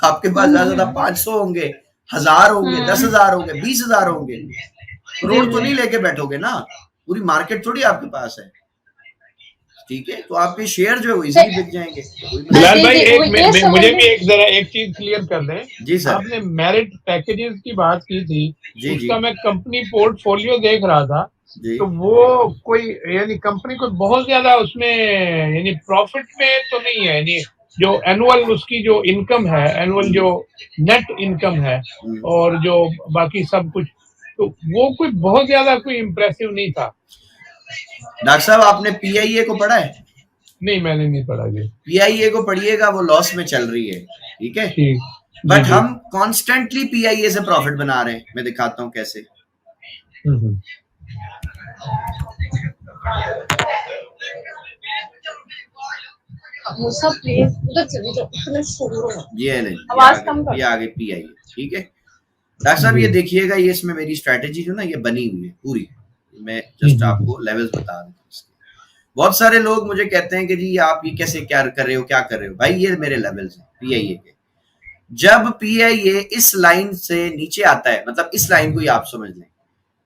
आपके पास ज्यादा 500 होंगे, 1000 होंगे, 10,000 होंगे, 20,000 होंगे, करोड़ तो नहीं लेके बैठोगे ना, पूरी मार्केट थोड़ी आपके पास है, ठीक है। तो आपके शेयर जो है वो इजीली बिक जाएंगे, कोई मसला बिलाल नहीं। भाई जी, एक मुझे भी एक जरा एक चीज क्लियर कर दें। जी सर। आपने मेरिट पैकेजेस की बात की थी, जी जी उसका मैं कंपनी पोर्टफोलियो देख रहा था, जी तो वो कोई यानी कंपनी को बहुत ज्यादा उसमें यानी प्रॉफिट में तो नहीं है, यानी जो एनुअल उसकी जो इनकम है, एनुअल जो नेट इनकम है और जो बाकी सब कुछ, तो वो कोई बहुत ज्यादा कोई इम्प्रेसिव नहीं था। डॉक्टर साहब आपने पीआईए को पढ़ा है? नहीं, मैंने नहीं पढ़ा जी। पीआईए को पढ़िएगा, वो लॉस में चल रही है, ठीक है। ठीक, जी बट जी। हम कॉन्स्टेंटली पीआईए से प्रॉफिट बना रहे हैं, मैं दिखाता हूं कैसे। हम्म। मुसा प्लीज उधर चली जाओ, इतना शोर हो रहा है। ये नहीं, आवाज कम कर। ये आगे पीआईए, ठीक है। डॉक्टर साहब ये देखिएगा, ये इसमें मेरी स्ट्रेटेजी जो ना ये बनी हुई है पूरी, मैं जस्ट आपको लेवल्स बता दूं। बहुत सारे लोग मुझे कहते हैं कि जी आप ये कैसे क्या कर रहे हो, क्या कर रहे हो? भाई ये मेरे लेवल्स हैं पीआईए के। जब पीआईए इस लाइन से नीचे आता है, मतलब इस लाइन को ही आप समझ लें,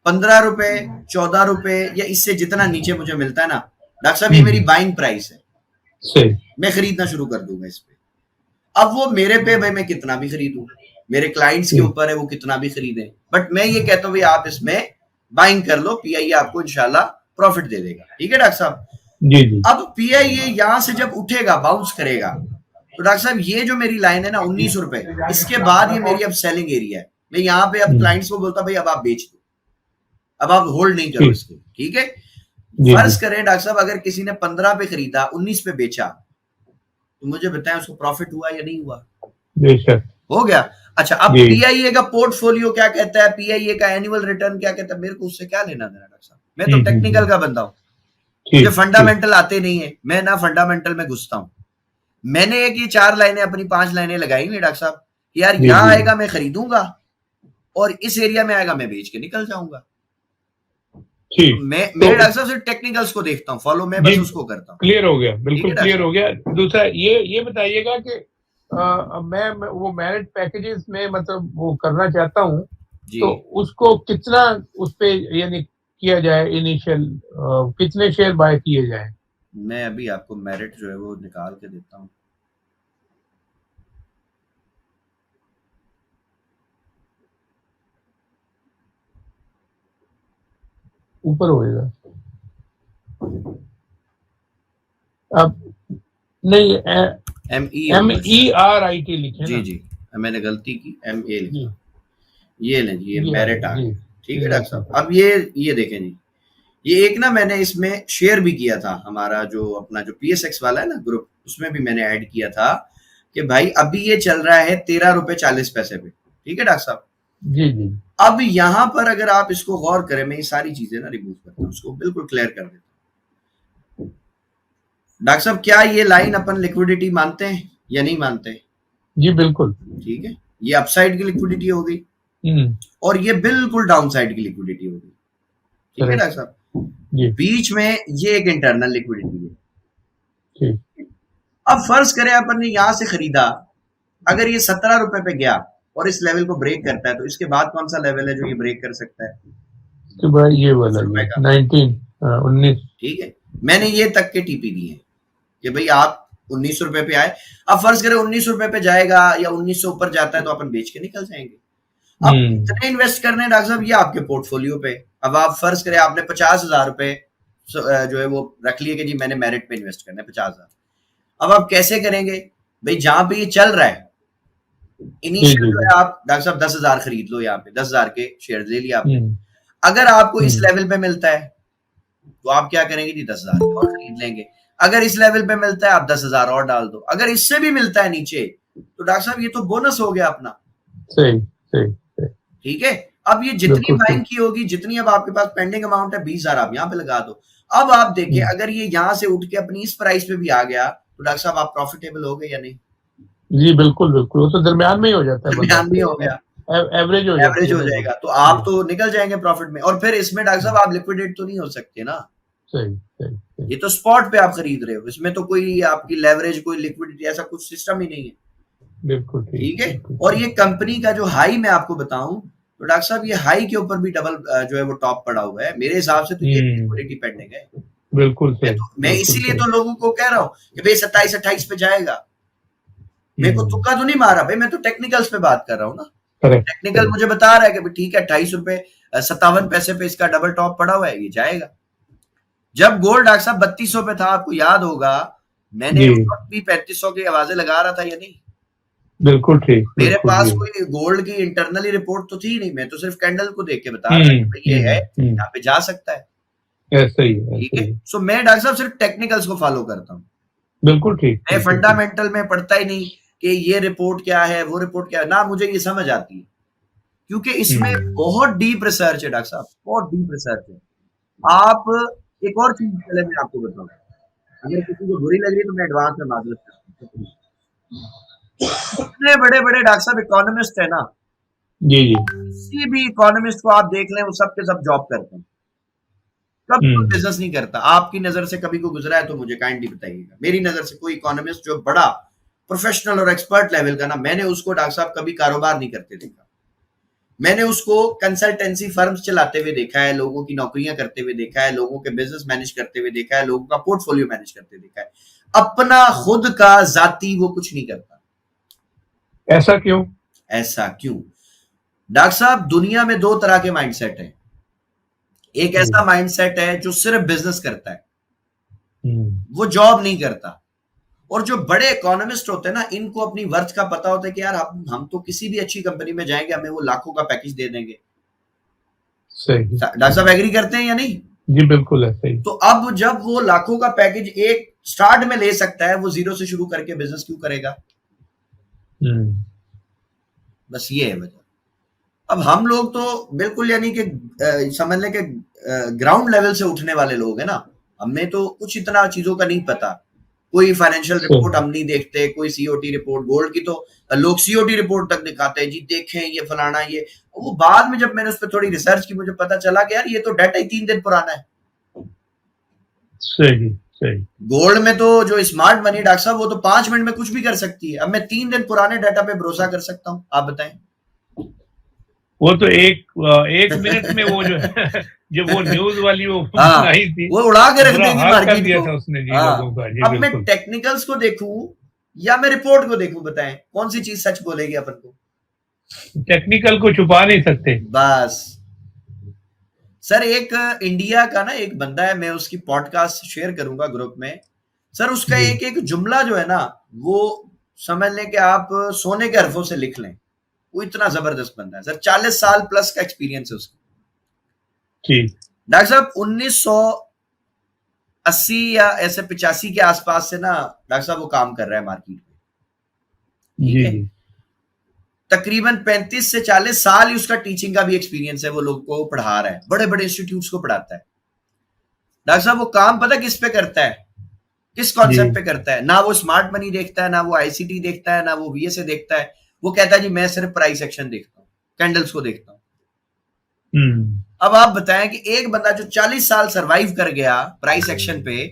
15 रुपए, 14 रुपए या इससे जितना नीचे मुझे मिलता है ना, डॉक्टर साहब ये मेरी बाइंग प्राइस है, सही, मैं खरीदना शुरू कर दूंगा इस पे। अब वो मेरे पे भाई मैं कितना भी खरीदूं, मेरे क्लाइंट्स के ऊपर है वो कितना भी खरीदें, बट मैं ये कहता हूँ भाई आप इसमें बाइंग कर लो, पीआईए आपको इंशाल्लाह प्रॉफिट दे देगा, ठीक है डॉक्टर साहब। जी जी। अब पीआईए यहां से जब उठेगा, बाउंस करेगा, तो डॉक्टर साहब ये जो मेरी लाइन है ना 19 रुपए, इसके बाद ये मेरी अब सेलिंग एरिया है। मैं यहाँ पे अब क्लाइंट्स को बोलता भाई अब आप बेच दो, अब आप होल्ड नहीं करो इसको, ठीक है। फर्ज करें डॉक्टर साहब अगर किसी ने 15 पे खरीदा, 19 पे बेचा, तो मुझे बताएं उसको प्रॉफिट हुआ या नहीं हुआ? बेशक हो गया। अच्छा, अब पीआईए का पोर्टफोलियो क्या कहता है, पीआईए का एनुअल रिटर्न क्या कहता है, मेरे को उससे क्या लेना देना डॉक्टर साहब, मैं तो टेक्निकल का बंदा हूं, मुझे फंडामेंटल आते नहीं है, मैं ना फंडामेंटल में घुसता हूं। मैंने एक ये 4 लाइनें अपनी 5 लाइनें लगाई हुई डॉक्टर साहब, यार यहां आएगा मैं खरीदूंगा और इस एरिया में आएगा मैं बेच के निकल जाऊंगा, ठीक, मेरे डॉक्टर साहब सिर्फ टेक्निकल्स को देखता हूँ, फॉलो मैं बस उसको करता हूँ। क्लियर हो गया, बिल्कुल ठीक है क्लियर हो गया। दूसरा ये बताइएगा कि मैं वो मैरिट पैकेजेस में मतलब वो करना चाहता हूँ, जी। तो उसको कितना उस पे यानी किया जाए, इनिशियल कितने शेयर बाय किए जाए? मैं अभी आपको मेरिट जो है वो निकाल के देता हूँ। ऊपर होएगा अब नहीं, MERIT लिखे जी ना। जी, मैंने गलती की, MA जी, लिखा। ये लें जी, ये जी, मेरिट आ जी, गया। ठीक है जी, डॉक्टर साहब। अब ये देखें जी, ये एक ना मैंने इसमें शेयर भी किया था, हमारा जो अपना जो PSX वाला है ना ग्रुप, उसमें भी मैंने ऐड किया था कि भाई अभी ये चल रहा है 13 रुपए 40 पैसे पे। ठीक है डॉक्टर साहब। जी, जी, अब यहाँ पर अगर आप इसको गौर करें, मैं ये सारी चीजें ना रिमूव करता हूँ, उसको बिल्कुल क्लियर कर देता हूँ। डॉक्टर साहब, क्या ये लाइन अपन लिक्विडिटी मानते हैं या नहीं मानते? जी, बिल्कुल। ठीक है, ये अपसाइड की लिक्विडिटी हो गई और ये बिल्कुल डाउन साइड की लिक्विडिटी हो गई। ठीक है डॉक्टर साहब। बीच में ये एक इंटरनल लिक्विडिटी है। ठीक। अब फर्ज करें अपन ने यहां से खरीदा, अगर ये 17 रुपए पे गया और इस लेवल को ब्रेक करता है, तो इसके बाद कौन सा लेवल है जो ये ब्रेक कर सकता है? तो भाई ये वाला 19 ठीक है, मैंने ये तक के टीपी दिए कि भाई आप 19 रुपए पे आए। अब फर्ज करें 19 रुपए पे जाएगा या 19 से ऊपर जाता है तो अपन बेच के निकल जाएंगे। अब कितने इन्वेस्ट करने हैं डॉक्टर साहब? ये आपके पोर्टफोलियो पे। अब आप फर्ज करें आपने 50,000 रुपए जो है वो रख लिए कि जी मैंने मेरिट पे इन्वेस्ट करना है 50,000। अब आप कैसे करेंगे भाई? जहां पे ये चल रहा है, इनिशियल जो है आप डॉक्टर साहब 10,000 खरीद लो, यहाँ पे 10,000 के शेयर ले लिया आपने। अगर आपको इस लेवल पे मिलता है तो आप क्या करेंगे जी? 10,000 और खरीद लेंगे। अगर इस लेवल पे मिलता है आप 10,000 और डाल दो। अगर इससे भी मिलता है नीचे तो डॉक्टर साहब ये तो बोनस हो गया अपना। सही सही। ठीक है, अब ये जितनी बाइंग की होगी, जितनी अब आपके पास पेंडिंग अमाउंट है 20,000 आप यहाँ पे लगा दो। अब आप देखिए, अगर ये यहाँ से उठ के अपनी इस प्राइस पे भी आ गया तो डॉक्टर साहब आप प्रॉफिटेबल हो गए या नहीं? जी बिल्कुल बिल्कुल, वो तो दरमियान में ही हो जाता है, दरमियान में हो गया, एवरेज हो जाएगा, तो आप तो निकल जाएंगे प्रॉफिट में। और फिर इसमें डॉक्टर साहब आप लिक्विडेट तो नहीं हो सकते ना। सही सही। ये तो स्पॉट पे आप खरीद रहे हो, इसमें तो कोई आपकी लेवरेज, कोई लिक्विडिटी ऐसा कुछ सिस्टम ही नहीं है। बिल्कुल ठीक है। और ये कंपनी का जो हाई मैं आपको बताऊं तो डॉक्टर साहब ये हाई के ऊपर भी डबल जो है वो टॉप पड़ा हुआ है। मेरे हिसाब से तो ये लिक्विडिटी पेंडिंग है। बिल्कुल सही। मैं इसीलिए तो लोगों को कह रहा हूँ कि भाई 27-28 पे जाएगा। मेरे को तुक्का तो नहीं मारा भाई, मैं तो टेक्निकल्स पे बात कर रहा हूँ ना। टेक्निकल मुझे बता रहा है कि ठीक है 28 रुपए 57 पैसे पे इसका डबल टॉप पड़ा हुआ है, ये जाएगा। जब गोल्ड डॉक्टर साहब 3200 पे था, आपको याद होगा, मैंने उस वक्त भी 3500 की आवाजें लगा रहा था या नहीं? बिल्कुल ठीक। मेरे पास कोई गोल्ड की इंटरनली रिपोर्ट तो थी नहीं, मैं तो सिर्फ कैंडल को देख के बता रहा था ये है, यहाँ पे जा सकता है। ऐसा ही है। ठीक है। सो मैं डॉक्टर साहब सिर्फ टेक्निकल्स को फॉलो करता हूँ। बिल्कुल ठीक। मैं फंडामेंटल में पढ़ता ही नहीं कि ये रिपोर्ट क्या है, वो रिपोर्ट क्या है ना, मुझे ये समझ आती है क्योंकि इसमें बहुत डीप रिसर्च है डॉक्टर साहब, बहुत डीप रिसर्च है। आप एक और चीज पहले मैं आपको बताऊं, अगर किसी को बुरी लग रही है तो मैं एडवांस में माजरत करता हूं। इतने बड़े बड़े डॉक्टर साहब इकोनॉमिस्ट है ना, जी जी, किसी भी इकोनॉमिस्ट को आप देख लें, वो सब के सब जॉब करते हैं, कभी कोई बिजनेस नहीं करता। आपकी नजर से कभी को गुजरा है तो मुझे काइंडली बताइएगा। मेरी नजर से कोई इकोनॉमिस्ट जो बड़ा प्रोफेशनल और एक्सपर्ट लेवल का ना, मैंने उसको डॉक्टर साहब कभी कारोबार नहीं करते देखा। मैंने उसको कंसल्टेंसी फर्म्स चलाते हुए देखा है, लोगों की नौकरियां करते हुए देखा है, लोगों के बिजनेस मैनेज करते हुए देखा है, लोगों का पोर्टफोलियो मैनेज करते देखा है। अपना खुद का जाती वो कुछ नहीं करता। ऐसा क्यों? ऐसा क्यों डॉक्टर साहब? दुनिया में दो तरह के माइंडसेट हैं। एक ऐसा माइंडसेट है जो सिर्फ बिजनेस करता है, वो जॉब नहीं करता। और जो बड़े इकोनॉमिस्ट होते हैं ना, इनको अपनी वर्थ का पता होता है कि यार हम तो किसी भी अच्छी कंपनी में जाएंगे, हमें वो लाखों का पैकेज दे देंगे। सही। डॉक्टर साहब एग्री करते हैं या नहीं? जी बिल्कुल है, सही। तो अब जब वो लाखों का पैकेज एक स्टार्ट में ले सकता है, वो जीरो से शुरू करके बिजनेस क्यों करेगा? बस ये है वजह। अब हम लोग तो बिल्कुल यानी कि समझ लें कि ग्राउंड लेवल से उठने वाले लोग हैं ना, हमें तो कुछ इतना चीजों का नहीं पता। कोई फाइनेंशियल रिपोर्ट हम नहीं देखते, कोई सीओटी रिपोर्ट। गोल्ड की तो लोग सीओटी रिपोर्ट तक दिखाते हैं जी, देखें ये फलाना ये। वो बाद में जब मैंने उस पर थोड़ी रिसर्च की, मुझे पता चला कि यार ये तो डाटा ही 3 दिन पुराना है। सही सही। गोल्ड में तो जो स्मार्ट मनी डॉक्टर साहब, वो तो 5 मिनट में कुछ भी कर सकती है। अब मैं 3 दिन पुराने डाटा पे भरोसा कर सकता हूँ? आप बताएं। वो तो एक मिनट में वो जो है जब वो न्यूज वाली वो हाँ, आई थी, वो उड़ा के रख बुरा देगी हाल कर मार्केट दिया को। था उसने जी हाँ, लोगों का जी। अब मैं बिल्कुल। टेक्निकल्स को देखूं या मैं रिपोर्ट को देखूं, बताएं कौन सी चीज सच बोलेगी अपन को? टेक्निकल को छुपा नहीं सकते। बस सर, एक इंडिया का ना एक बंदा है, मैं उसकी पॉडकास्ट शेयर करूंगा ग्रुप में। सर उसका जी। एक एक जुमला जो है ना, वो समझ लें कि आप सोने के हरफों से लिख लें। वो इतना जबरदस्त बंदा है सर, 40 साल प्लस का एक्सपीरियंस है उसका। ठीक। डॉक्टर साहब 1980 या ऐसे 85 के आसपास से ना डॉक्टर साहब वो काम कर रहा है मार्केट में। जी ठीक है, जी। तकरीबन 35 से 40 साल ही उसका टीचिंग का भी एक्सपीरियंस है। वो लोग को पढ़ा रहा है, बड़े बड़े इंस्टीट्यूट्स को पढ़ाता है। डॉक्टर साहब वो काम पता किस पे करता है, किस कॉन्सेप्ट पे करता है? ना वो स्मार्ट मनी देखता है, ना वो आईसीटी देखता है, ना वो वीएसए देखता है। वो कहता है जी मैं सिर्फ प्राइस एक्शन देखता हूँ, कैंडल्स को देखता हूँ। अब आप बताएं कि एक बंदा जो 40 साल सरवाइव कर गया प्राइस एक्शन पे,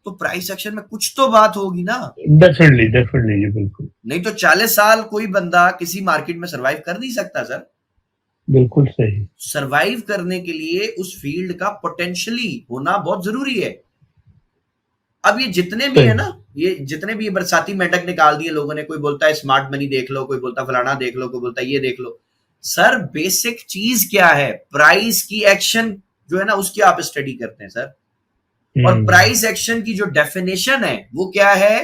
तो प्राइस एक्शन में कुछ तो बात होगी ना। डेफिनेटली डेफिनेटली जी, बिल्कुल। नहीं तो 40 साल कोई बंदा किसी मार्केट में सरवाइव कर नहीं सकता सर। बिल्कुल सही। सरवाइव करने के लिए उस फील्ड का पोटेंशियली होना बहुत जरूरी है। अब ये जितने भी है ना, ये जितने भी बरसाती मेंढक निकाल दिए लोगों ने, कोई बोलता है स्मार्ट मनी देख लो, कोई बोलता है फलाना देख लो, कोई बोलता है ये देख लो। सर बेसिक चीज क्या है? प्राइस की एक्शन जो है ना, उसकी आप स्टडी करते हैं सर। और प्राइस एक्शन की जो डेफिनेशन है वो क्या है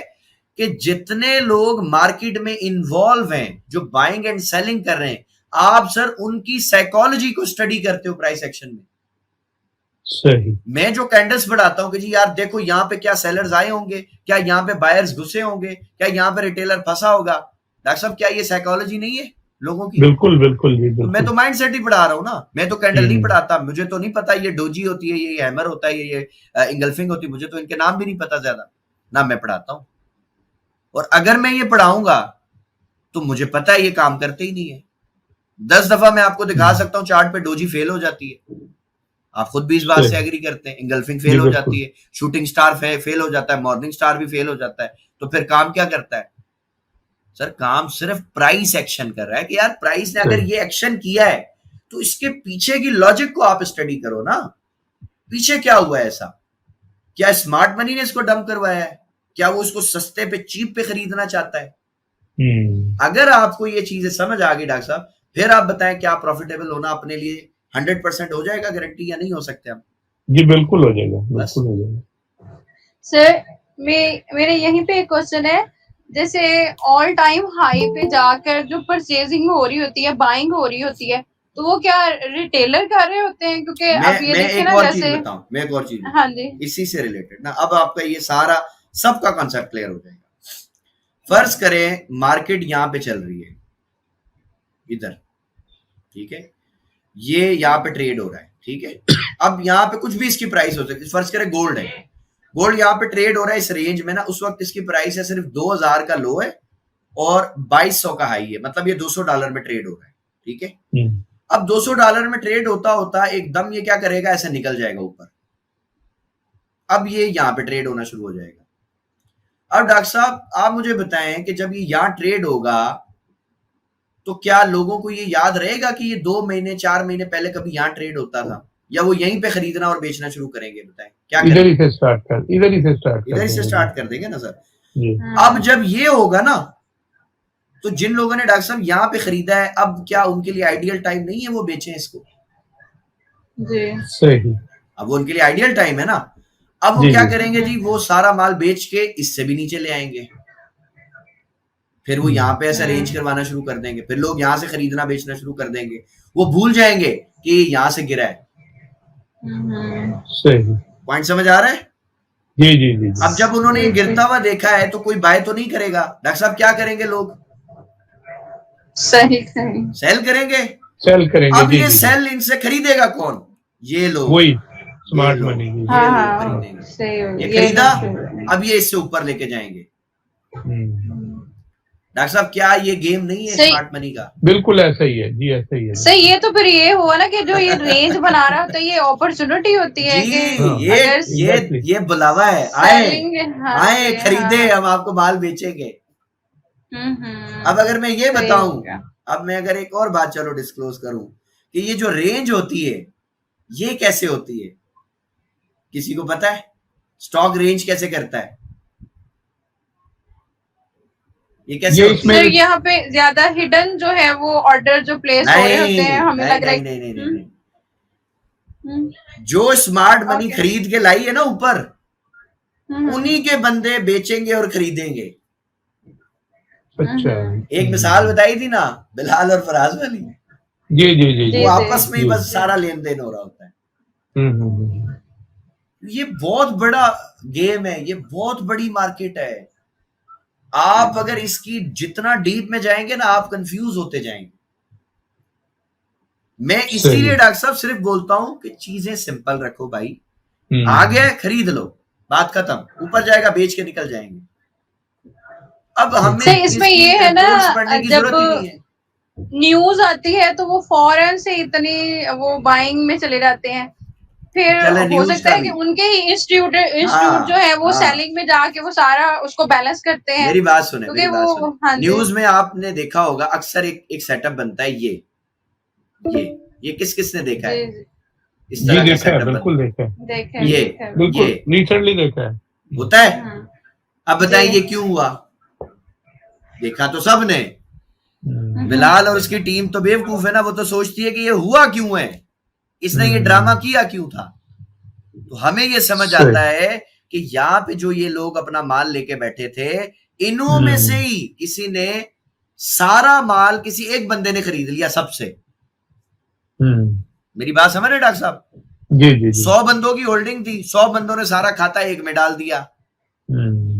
कि जितने लोग मार्केट में इन्वॉल्व हैं, जो बाइंग एंड सेलिंग कर रहे हैं, आप सर उनकी साइकोलॉजी को स्टडी करते हो प्राइस एक्शन में। सही। मैं जो कैंडल्स बढ़ाता हूं कि जी यार देखो यहाँ पे क्या सेलर्स आए होंगे, क्या यहाँ पे बायर्स घुसे होंगे, क्या यहाँ पे रिटेलर फंसा होगा। डॉक्टर साहब क्या ये साइकोलॉजी नहीं है लोगों की? बिल्कुल बिल्कुल जी, बिल्कुल। तो मैं तो माइंड सेट ही पढ़ा रहा हूं ना, मैं तो कैंडल नहीं पढ़ाता। मुझे तो नहीं पता ये डोजी होती है, ये हैमर होता है, ये इंगल्फिंग होती है, मुझे तो इनके नाम भी नहीं पता ज्यादा ना, मैं पढ़ाता हूं। और अगर मैं ये पढ़ाऊंगा तो मुझे पता है ये काम करते ही नहीं है। 10 दफा मैं आपको दिखा सकता हूँ चार्ट पे डोजी फेल हो जाती है, आप खुद भी इस बात से एग्री करते हैं। इंगल्फिंग फेल हो जाती है, शूटिंग स्टार फेल हो जाता है, मॉर्निंग स्टार भी फेल हो जाता है। तो फिर काम क्या करता है सर? काम सिर्फ प्राइस एक्शन कर रहा है कि यार प्राइस ने अगर ये एक्शन किया है तो इसके पीछे की लॉजिक को आप स्टडी करो ना। पीछे क्या हुआ है ऐसा? क्या स्मार्ट मनी ने इसको डंप करवाया है? क्या वो इसको सस्ते पे चीप पे खरीदना चाहता है? अगर आपको ये चीजें समझ आ गई डॉक्टर साहब, फिर आप बताएं क्या प्रॉफिटेबल होना अपने लिए 100% हो जाएगा गारंटी, या नहीं हो सकते हम? जी बिल्कुल हो जाएगा, बिल्कुल हो जाएगा। सर मेरे यहीं पे एक क्वेश्चन है, जैसे ऑल टाइम हाई पे जाकर जो परचेजिंग हो रही होती है, बाइंग हो रही होती है, तो वो क्या रिटेलर कर रहे होते हैं? क्योंकि अब ये देखें ना, जैसे मैं एक और चीज हाँ जी, इसी से रिलेटेड ना, अब आपका ये सारा सबका कॉन्सेप्ट क्लियर हो जाएगा। फर्ज करें मार्केट यहाँ पे चल रही है इधर, ठीक है, ये यहाँ पे ट्रेड हो रहा है, ठीक है। अब यहाँ पे कुछ भी इसकी प्राइस हो सकती है। फर्ज करें गोल्ड है, गोल्ड यहाँ पे ट्रेड हो रहा है इस रेंज में ना, उस वक्त इसकी प्राइस है सिर्फ 2000 का लो है और 2200 का हाई है, मतलब ये $200 में ट्रेड हो रहा है, ठीक है। अब $200 में ट्रेड होता होता एकदम ये क्या करेगा, ऐसे निकल जाएगा ऊपर। अब ये यहाँ पे ट्रेड होना शुरू हो जाएगा। अब डॉक्टर साहब आप मुझे बताएं कि जब ये यहाँ ट्रेड होगा तो क्या लोगों को ये याद रहेगा कि ये 2 महीने 4 महीने पहले कभी यहाँ ट्रेड होता था, या वो यहीं पे खरीदना और बेचना शुरू करेंगे? बताएं क्या इधर ही से स्टार्ट कर देंगे ना सर। अब जब ये होगा ना, तो जिन लोगों ने डॉक्टर साहब यहाँ पे खरीदा है, अब क्या उनके लिए आइडियल टाइम नहीं है वो बेचें इसको? जी सही। अब वो उनके लिए आइडियल टाइम है ना। अब वो क्या करेंगे जी, वो सारा माल बेच के इससे भी नीचे ले आएंगे, फिर वो यहाँ पे ऐसा रेंज करवाना शुरू कर देंगे, फिर लोग यहाँ से खरीदना बेचना शुरू कर देंगे। वो भूल जाएंगे कि यहाँ से गिरा है। सही पॉइंट समझ आ रहा है? जी जी जी। अब जब उन्होंने ये गिरता हुआ देखा है तो कोई बाय तो नहीं करेगा। डॉक्टर साहब क्या करेंगे लोग? सही सेल करेंगे। सेल करेंगे। अब ये सेल इनसे खरीदेगा कौन? ये लोग। वही स्मार्ट लो, मनी की। ये हाँ लो, हाँ खरीदेंगे। सही हो ये ये खरीदा, ना अब ये इससे ऊपर लेके जाएंगे। हम्म, डॉक्टर साहब क्या ये गेम नहीं है सही स्मार्ट मनी का? बिल्कुल ऐसा ही है जी, ऐसा ही है। सही। ये तो फिर ये हुआ ना कि जो ये रेंज बना रहा होता है, ये अपॉर्चुनिटी होती है जी, कि हाँ, ये अगर एग्जैक्टली। ये बुलावा है, आए सेलिंग, हाँ आए जी, खरीदे, हाँ, हम आपको माल बेचेंगे। अब अगर मैं ये सही बताऊं, हो गया। अब मैं अगर एक और बात चलो डिस्क्लोज करूं कि ये जो रेंज होती है ये कैसे होती है, किसी को पता है? स्टॉक रेंज कैसे करता है? ये कैसे ये होती इसमें है? सर यहाँ पे ज्यादा हिडन जो है वो ऑर्डर जो प्लेस हो रहे होते हैं, हमें लग रहा है नहीं नहीं नहीं नहीं, हम्म, जो स्मार्ट मनी ओके, खरीद के लाई है ना ऊपर, हम्म, उन्हीं के बंदे बेचेंगे और खरीदेंगे। अच्छा। एक मिसाल बताई थी ना, बिलाल और फराज वाली, जी जी जी जी। वो जी आपस में ही जी। बस सारा लेन देन हो रहा होता है। हम्म। ये बहुत बड़ा गेम है, ये बहुत बड़ी मार्केट है। आप अगर इसकी जितना डीप में जाएंगे ना, आप कंफ्यूज होते जाएंगे। मैं सही। इसीलिए डॉक्टर साहब सिर्फ बोलता हूं कि चीजें सिंपल रखो भाई। आ गया खरीद लो, बात खत्म, ऊपर जाएगा बेच के निकल जाएंगे। अब हमें सर इसमें इसकी ये है ना, रिपोर्ट्स पढ़ने की जब जरूरत ही नहीं है। न्यूज आती है तो वो फौरन से इतनी वो बाइंग में चले जाते हैं, फिर चले हो न्यूज सकता का है कि भी, उनके ही इंस्टीट्यूट जो हाँ है वो हाँ, सेलिंग में जाके वो सारा उसको बैलेंस करते हैं, मेरी बात सुने, क्योंकि मेरी बात वो, सुने। हाँ जी, न्यूज में आपने देखा होगा अक्सर एक सेटअप बनता है, ये किस किस ने देखा है? जी इस जी तरह का देखा है, सेटअप बिल्कुल बनता देखा है, है। देखे ये देखे बिल्कुल ये रिसेंटली देखा है। होता है। हम्म, अब बताइए जी, ये क्यों हुआ? देखा तो सब ने। बिलाल और उसकी टीम तो बेवकूफ है ना, वो तो सोचती है कि ये हुआ क्यों है, इसने ये ड्रामा किया क्यों था। तो हमें ये समझ सही। आता है कि यहाँ पे जो ये लोग अपना माल लेके बैठे थे, इन्हों में से ही किसी ने सारा माल किसी एक बंदे ने खरीद लिया सबसे। मेरी बात समझ रहे डॉक्टर साहब? जी जी जी। 100 बंदों की होल्डिंग थी, 100 बंदों ने सारा खाता एक में डाल दिया।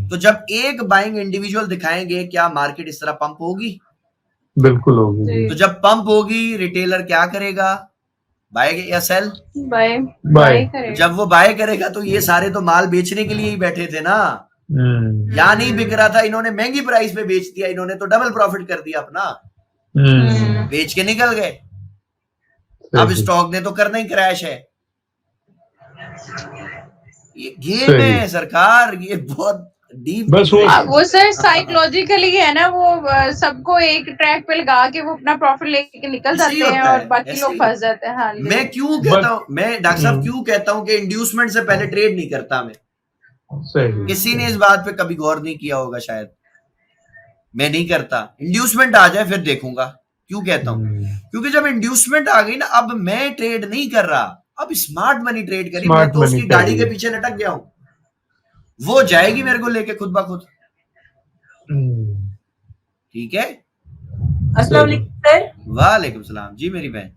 तो जब एक बाइंग इंडिविजुअल दिखाएंगे, क्या मार्केट इस तरह पंप होगी? बिल्कुल होगी। तो जब पंप होगी, रिटेलर क्या करेगा? बाय या सेल? Bye bye. बाय करेगा। जब वो बाय करेगा तो ये सारे तो माल बेचने के लिए ही बैठे थे ना। या नहीं बिक रहा था, इन्होंने महंगी प्राइस पे बेच दिया, इन्होंने तो डबल प्रॉफिट कर दिया अपना, बेच के निकल गए। अब स्टॉक ने तो करना ही क्रैश है। ये गेम है सरकार, ये बहुत डीप। बस वो सर साइकोलॉजिकली है ना, वो सबको एक ट्रैक पे लगा के वो अपना प्रॉफिट लेके निकल ऐसे ही जाते हैं होता और है, बाकी ऐसे लोग ही फंस जाते हैं। हाँ जी। मैं क्यों कहता हूँ, मैं डॉक्टर साहब क्यों कहता हूँ कि इंड्यूसमेंट से पहले ट्रेड नहीं करता मैं। सही। किसी ने इस बात पे कभी गौर नहीं किया होगा शायद। मैं नहीं करता, इंड्यूसमेंट आ जाए फिर देखूंगा। क्यों कहता हूँ? क्योंकि जब इंड्यूसमेंट आ गई ना, अब मैं ट्रेड नहीं कर रहा, अब स्मार्ट मनी ट्रेड करी। मैं तो उसकी गाड़ी के पीछे लटक गया हूं, वो जाएगी मेरे को लेके खुद ब खुद। ठीक है। अस्सलाम वालेकुम सर। वालेकुम सलाम जी मेरी बहन।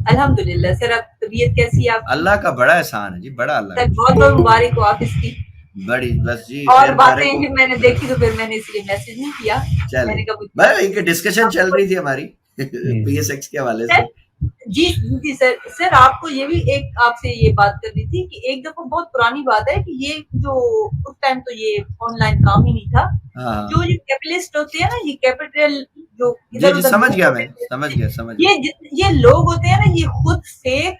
अल्हम्दुलिल्लाह सर, आप तबीयत कैसी है? आप? अल्लाह का बड़ा एहसान है जी, बड़ा अल्लाह सर बहुत बहुत मुबारक हो आप इसकी। बड़ी बस जी। और बातें फिर मैंने देखी तो फिर मैंने इसलिए मैसेज नहीं किया। मैंने कहा भाई एक डिस्कशन चल रही थी हमारी पीएसएक्स के हवाले से। जी जी सर। सर आपको ये भी एक आपसे ये बात करनी थी कि एक दफा बहुत पुरानी बात है कि ये जो उस टाइम तो ये ऑनलाइन काम ही नहीं था। हाँ। जो ये कैपिटलिस्ट होते हैं ना, ये कैपिटल जो इधर उधर समझ गया मैं, समझ गया। ये लोग होते हैं ना, ये खुद फेक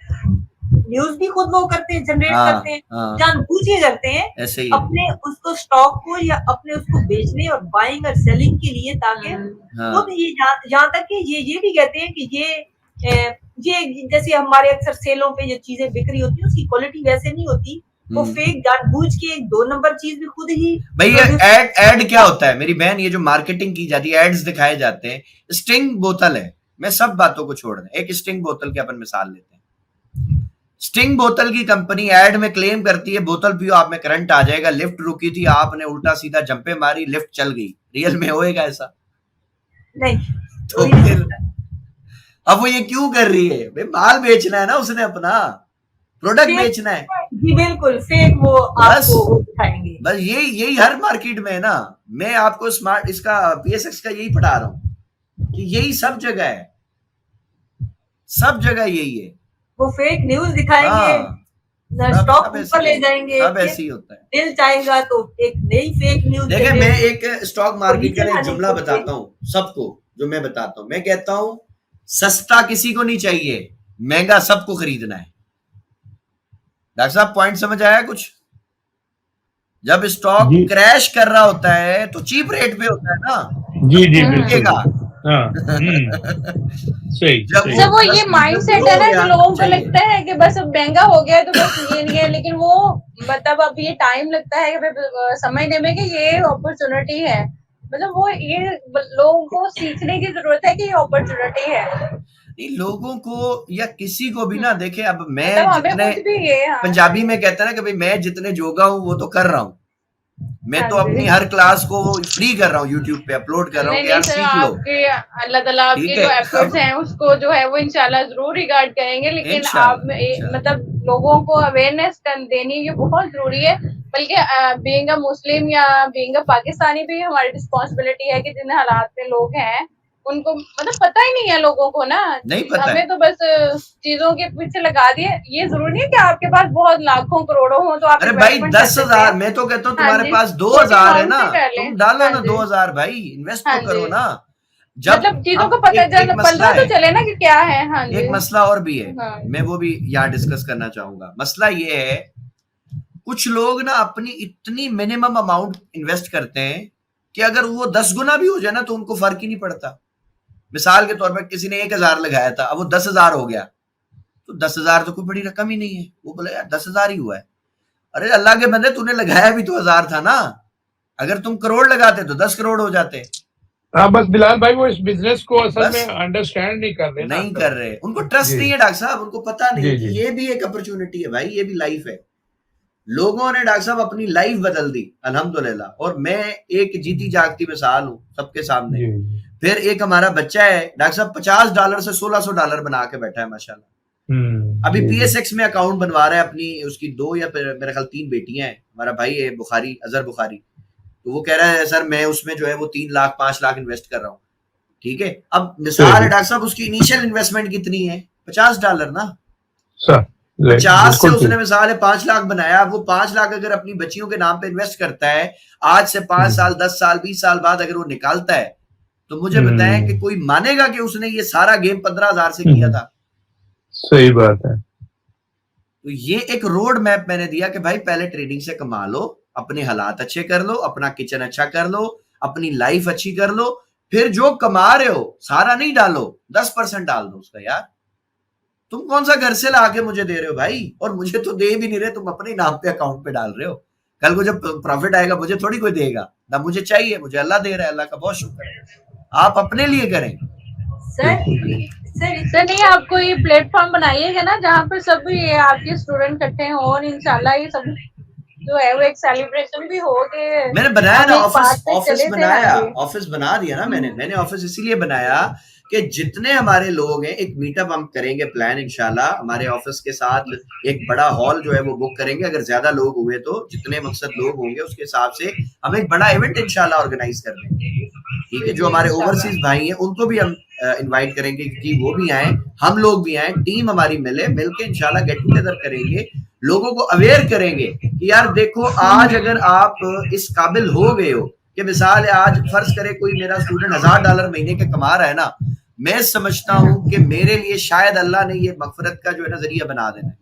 न्यूज भी खुद वो करते हैं, जनरेट करते हैं, जानबूझ के करते हैं, ऐसे ही अपने उसको स्टॉक को या अपने उसको बेचने और बाइंग और सेलिंग के लिए, ताकि खुद ये यहाँ तक कि ये भी कहते हैं कि ये जैसे हमारे अक्सर सेलों पे जो चीजें बिक रही होती है उसकी क्वालिटी वैसे नहीं होती, वो फेक जानबूझ के एक 2 नंबर चीज भी खुद ही। भाई ये एड क्या होता है मेरी बहन? ये जो मार्केटिंग की जाती है, एड्स दिखाए जाते हैं। स्टिंग बोतल है, मैं सब बातों को छोड़ दें, एक स्टिंग बोतल की अपन मिसाल लेते हैं। स्टिंग बोतल की कंपनी एड में क्लेम करती है बोतल पियो आप में करंट आ जाएगा, लिफ्ट रुकी थी आपने उल्टा सीधा जंपे मारी, लिफ्ट चल गई। रियल में होएगा ऐसा? नहीं। तो फिर अब वो ये क्यों कर रही है? भाई माल बेचना है ना, उसने अपना प्रोडक्ट बेचना है जी, बिल्कुल फेक वो आपको दिखाएंगे। बस यही हर मार्केट में है ना। मैं आपको स्मार्ट इसका पीएसएक्स का यही पढ़ा रहा हूँ कि यही सब जगह है, सब जगह यही है। वो फेक न्यूज दिखाएंगे। स्टॉक सब ऊपर ले जाएंगे, सब ऐसे ही होता है। दिल चाहेगा तो एक नई फेक न्यूज। देखिए मैं एक स्टॉक मार्केट का एक नीचे जुमला लाने के बताता हूँ सबको, जो मैं बताता हूँ, मैं कहता हूँ सस्ता किसी को नहीं चाहिए, महंगा सबको खरीदना है। डॉक्टर साहब पॉइंट समझ आया कुछ? जब स्टॉक जी क्रैश कर रहा होता है तो चीप रेट पे होता है ना, जी जी बिल्कुल। बिल्कुल। हाँ सही जब सही। जब वो ये 10 माइंडसेट है ना, गया जो लोगों को चाहिए। लगता है कि बस अब महंगा हो गया है तो बस ये नहीं है, लेकिन वो मतलब अब ये टाइम लगता है कि समझने में कि ये अपॉर्चुनिटी है। मतलब वो ये लोगों को सीखने की जरूरत है कि ये अपॉर्चुनिटी है। नहीं, लोगों को या किसी को भी ना, देखे अब मैं मतलब हमें जितने खुद भी ये पंजाबी में कहते हैं ना कि भाई मैं जितने जोगा हूँ वो तो कर रहा हूँ, मैं हाँ तो जी। अपनी हर क्लास को फ्री कर रहा हूँ, यूट्यूब पे अपलोड कर रहा हूँ नहीं कि नहीं यार सर, सीख लो। आपके अल्लाह ताला आपके ठीक जो है, एफर्ट्स हैं उसको जो है वो इंशाल्लाह जरूर रिगार्ड करेंगे, लेकिन आप इंशाल्लाह इंशाल्लाह। मतलब लोगों को अवेयरनेस देनी ये बहुत जरूरी है। बल्कि बीइंग अ मुस्लिम या बीइंग अ पाकिस्तानी भी हमारी रिस्पॉन्सिबिलिटी है कि जिन हालात में लोग हैं उनको मतलब पता ही नहीं है लोगों को ना। नहीं पता है। हमें तो बस चीजों के पीछे लगा दिए। ये जरूरी नहीं है कि आपके पास बहुत लाखों करोड़ों हो तो आप अरे भाई इन्वेस्टमेंट कर सकते 10,000, हैं। मैं तो कहता हूँ हाँ तुम्हारे जी, पास छोटी 2,000 है अमाउंट ना, से कर लें। तुम डालो हाँ ना जी 2,000 भाई, इन्वेस्ट हाँ तो करो जी, ना। जब मतलब चीजों अब को पता एक मसला पता तो है, चले ना कि क्या है। हाँ जी एक मसला और भी है, हाँ मैं वो भी यहाँ डिस्कस करना चाहूंगा। मसला ये है, कुछ लोग ना अपनी इतनी मिनिमम अमाउंट इन्वेस्ट करते हैं कि अगर वो 10 गुना भी हो जाए ना तो उनको फर्क ही नहीं पड़ता। मिसाल के तौर पर किसी ने 1,000 लगाया था, अब वो 10,000 हो गया, तो 10,000 तो कोई बड़ी रकम ही नहीं है, वो बोले यार 10,000 ही हुआ है। अरे अल्लाह के बंदे, तूने लगाया भी तो 1,000 था ना, अगर तुम करोड़ लगाते तो 10 करोड़ हो जाते। हाँ बस बिलाल भाई वो इस बिजनेस को असल बस में अंडरस्टैंड नहीं कर रहे ना नहीं अंदर। कर रहे, उनको ट्रस्ट जी नहीं है डॉक्टर साहब, उनको पता नहीं जी कि जी ये भी एक अपॉर्चुनिटी है भाई, ये भी लाइफ है। लोगों ने डॉक्टर साहब अपनी लाइफ बदल दी अल्हम्दुलिल्लाह, और मैं एक जीती जागती मिसाल हूँ सबके सामने। जी फिर एक हमारा बच्चा है डॉक्टर साहब, $50 से $1,600 बना के बैठा है माशाल्लाह। अभी जी जी PSX में अकाउंट बनवा रहा है अपनी, उसकी 2 या मेरे ख्याल 3 बेटियां हैं। हमारा भाई है बुखारी, अजहर बुखारी, तो वो कह रहा है सर मैं उसमें जो है वो 3 लाख 5 लाख इन्वेस्ट कर रहा हूँ। ठीक है, अब मिसाल है डॉक्टर साहब, उसकी इनिशियल इन्वेस्टमेंट कितनी है? $50 ना। सर 50 से बिल्कुल उसने ठीक। मिसाल है 5 लाख बनाया, वो 5 लाख अगर अपनी बच्चियों के नाम पे इन्वेस्ट करता है, आज से 5 साल 10 साल 20 साल बाद अगर वो निकालता है, तो मुझे बताएं कि कोई मानेगा कि उसने ये सारा गेम 15,000 से किया था? सही बात है। तो ये एक रोड मैप मैंने दिया कि भाई पहले ट्रेडिंग से कमा लो, अपने हालात अच्छे कर लो, अपना किचन अच्छा कर लो, अपनी लाइफ अच्छी कर लो, फिर जो कमा रहे हो सारा नहीं डालो, 10% डाल दो उसका। यार तुम कौन सा घर से ला के मुझे दे रहे हो भाई, और मुझे तो दे भी नहीं रहे, तुम अपने नाम पे अकाउंट पे डाल रहे हो। कल को जब प्रॉफिट आएगा मुझे थोड़ी कोई देगा ना, मुझे चाहिए, मुझे अल्लाह दे रहा है, अल्लाह का बहुत शुक्र है। आप अपने लिए करें। सर सर नहीं, आपको ये प्लेटफॉर्म बनाइएगा ना जहाँ पर सब ये आपके स्टूडेंट इकट्ठे हों, और इंशाल्लाह ये सब जो है वो एक सेलिब्रेशन भी हो कि मैंने बनाया ना, ऑफिस चले थे। बनाया, हाँ जी ऑफिस बना दिया ना मैंने ऑफिस इसीलिए बनाया कि जितने हमारे लोग हैं, एक मीटअप हम करेंगे प्लान इंशाल्लाह, हमारे ऑफिस के साथ एक बड़ा हॉल जो है वो बुक करेंगे, अगर ज्यादा लोग हुए तो जितने मकसद लोग होंगे उसके हिसाब से हम एक बड़ा इवेंट इंशाल्लाह ऑर्गेनाइज कर देंगे। ठीक है, जो हमारे ओवरसीज भाई हैं उनको भी हम इनवाइट करेंगे कि वो भी आए, हम लोग भी आए, टीम हमारी मिलके इंशाल्लाह गेट टुगेदर करेंगे, लोगों को अवेयर करेंगे कि यार देखो आज अगर आप इस काबिल हो गए हो कि मिसाल है, आज फर्ज करे कोई मेरा स्टूडेंट $1,000 महीने के कमा रहा है ना, मैं समझता हूं कि मेरे लिए शायद अल्लाह ने ये मगफरत का जो है ना जरिया बना देना है।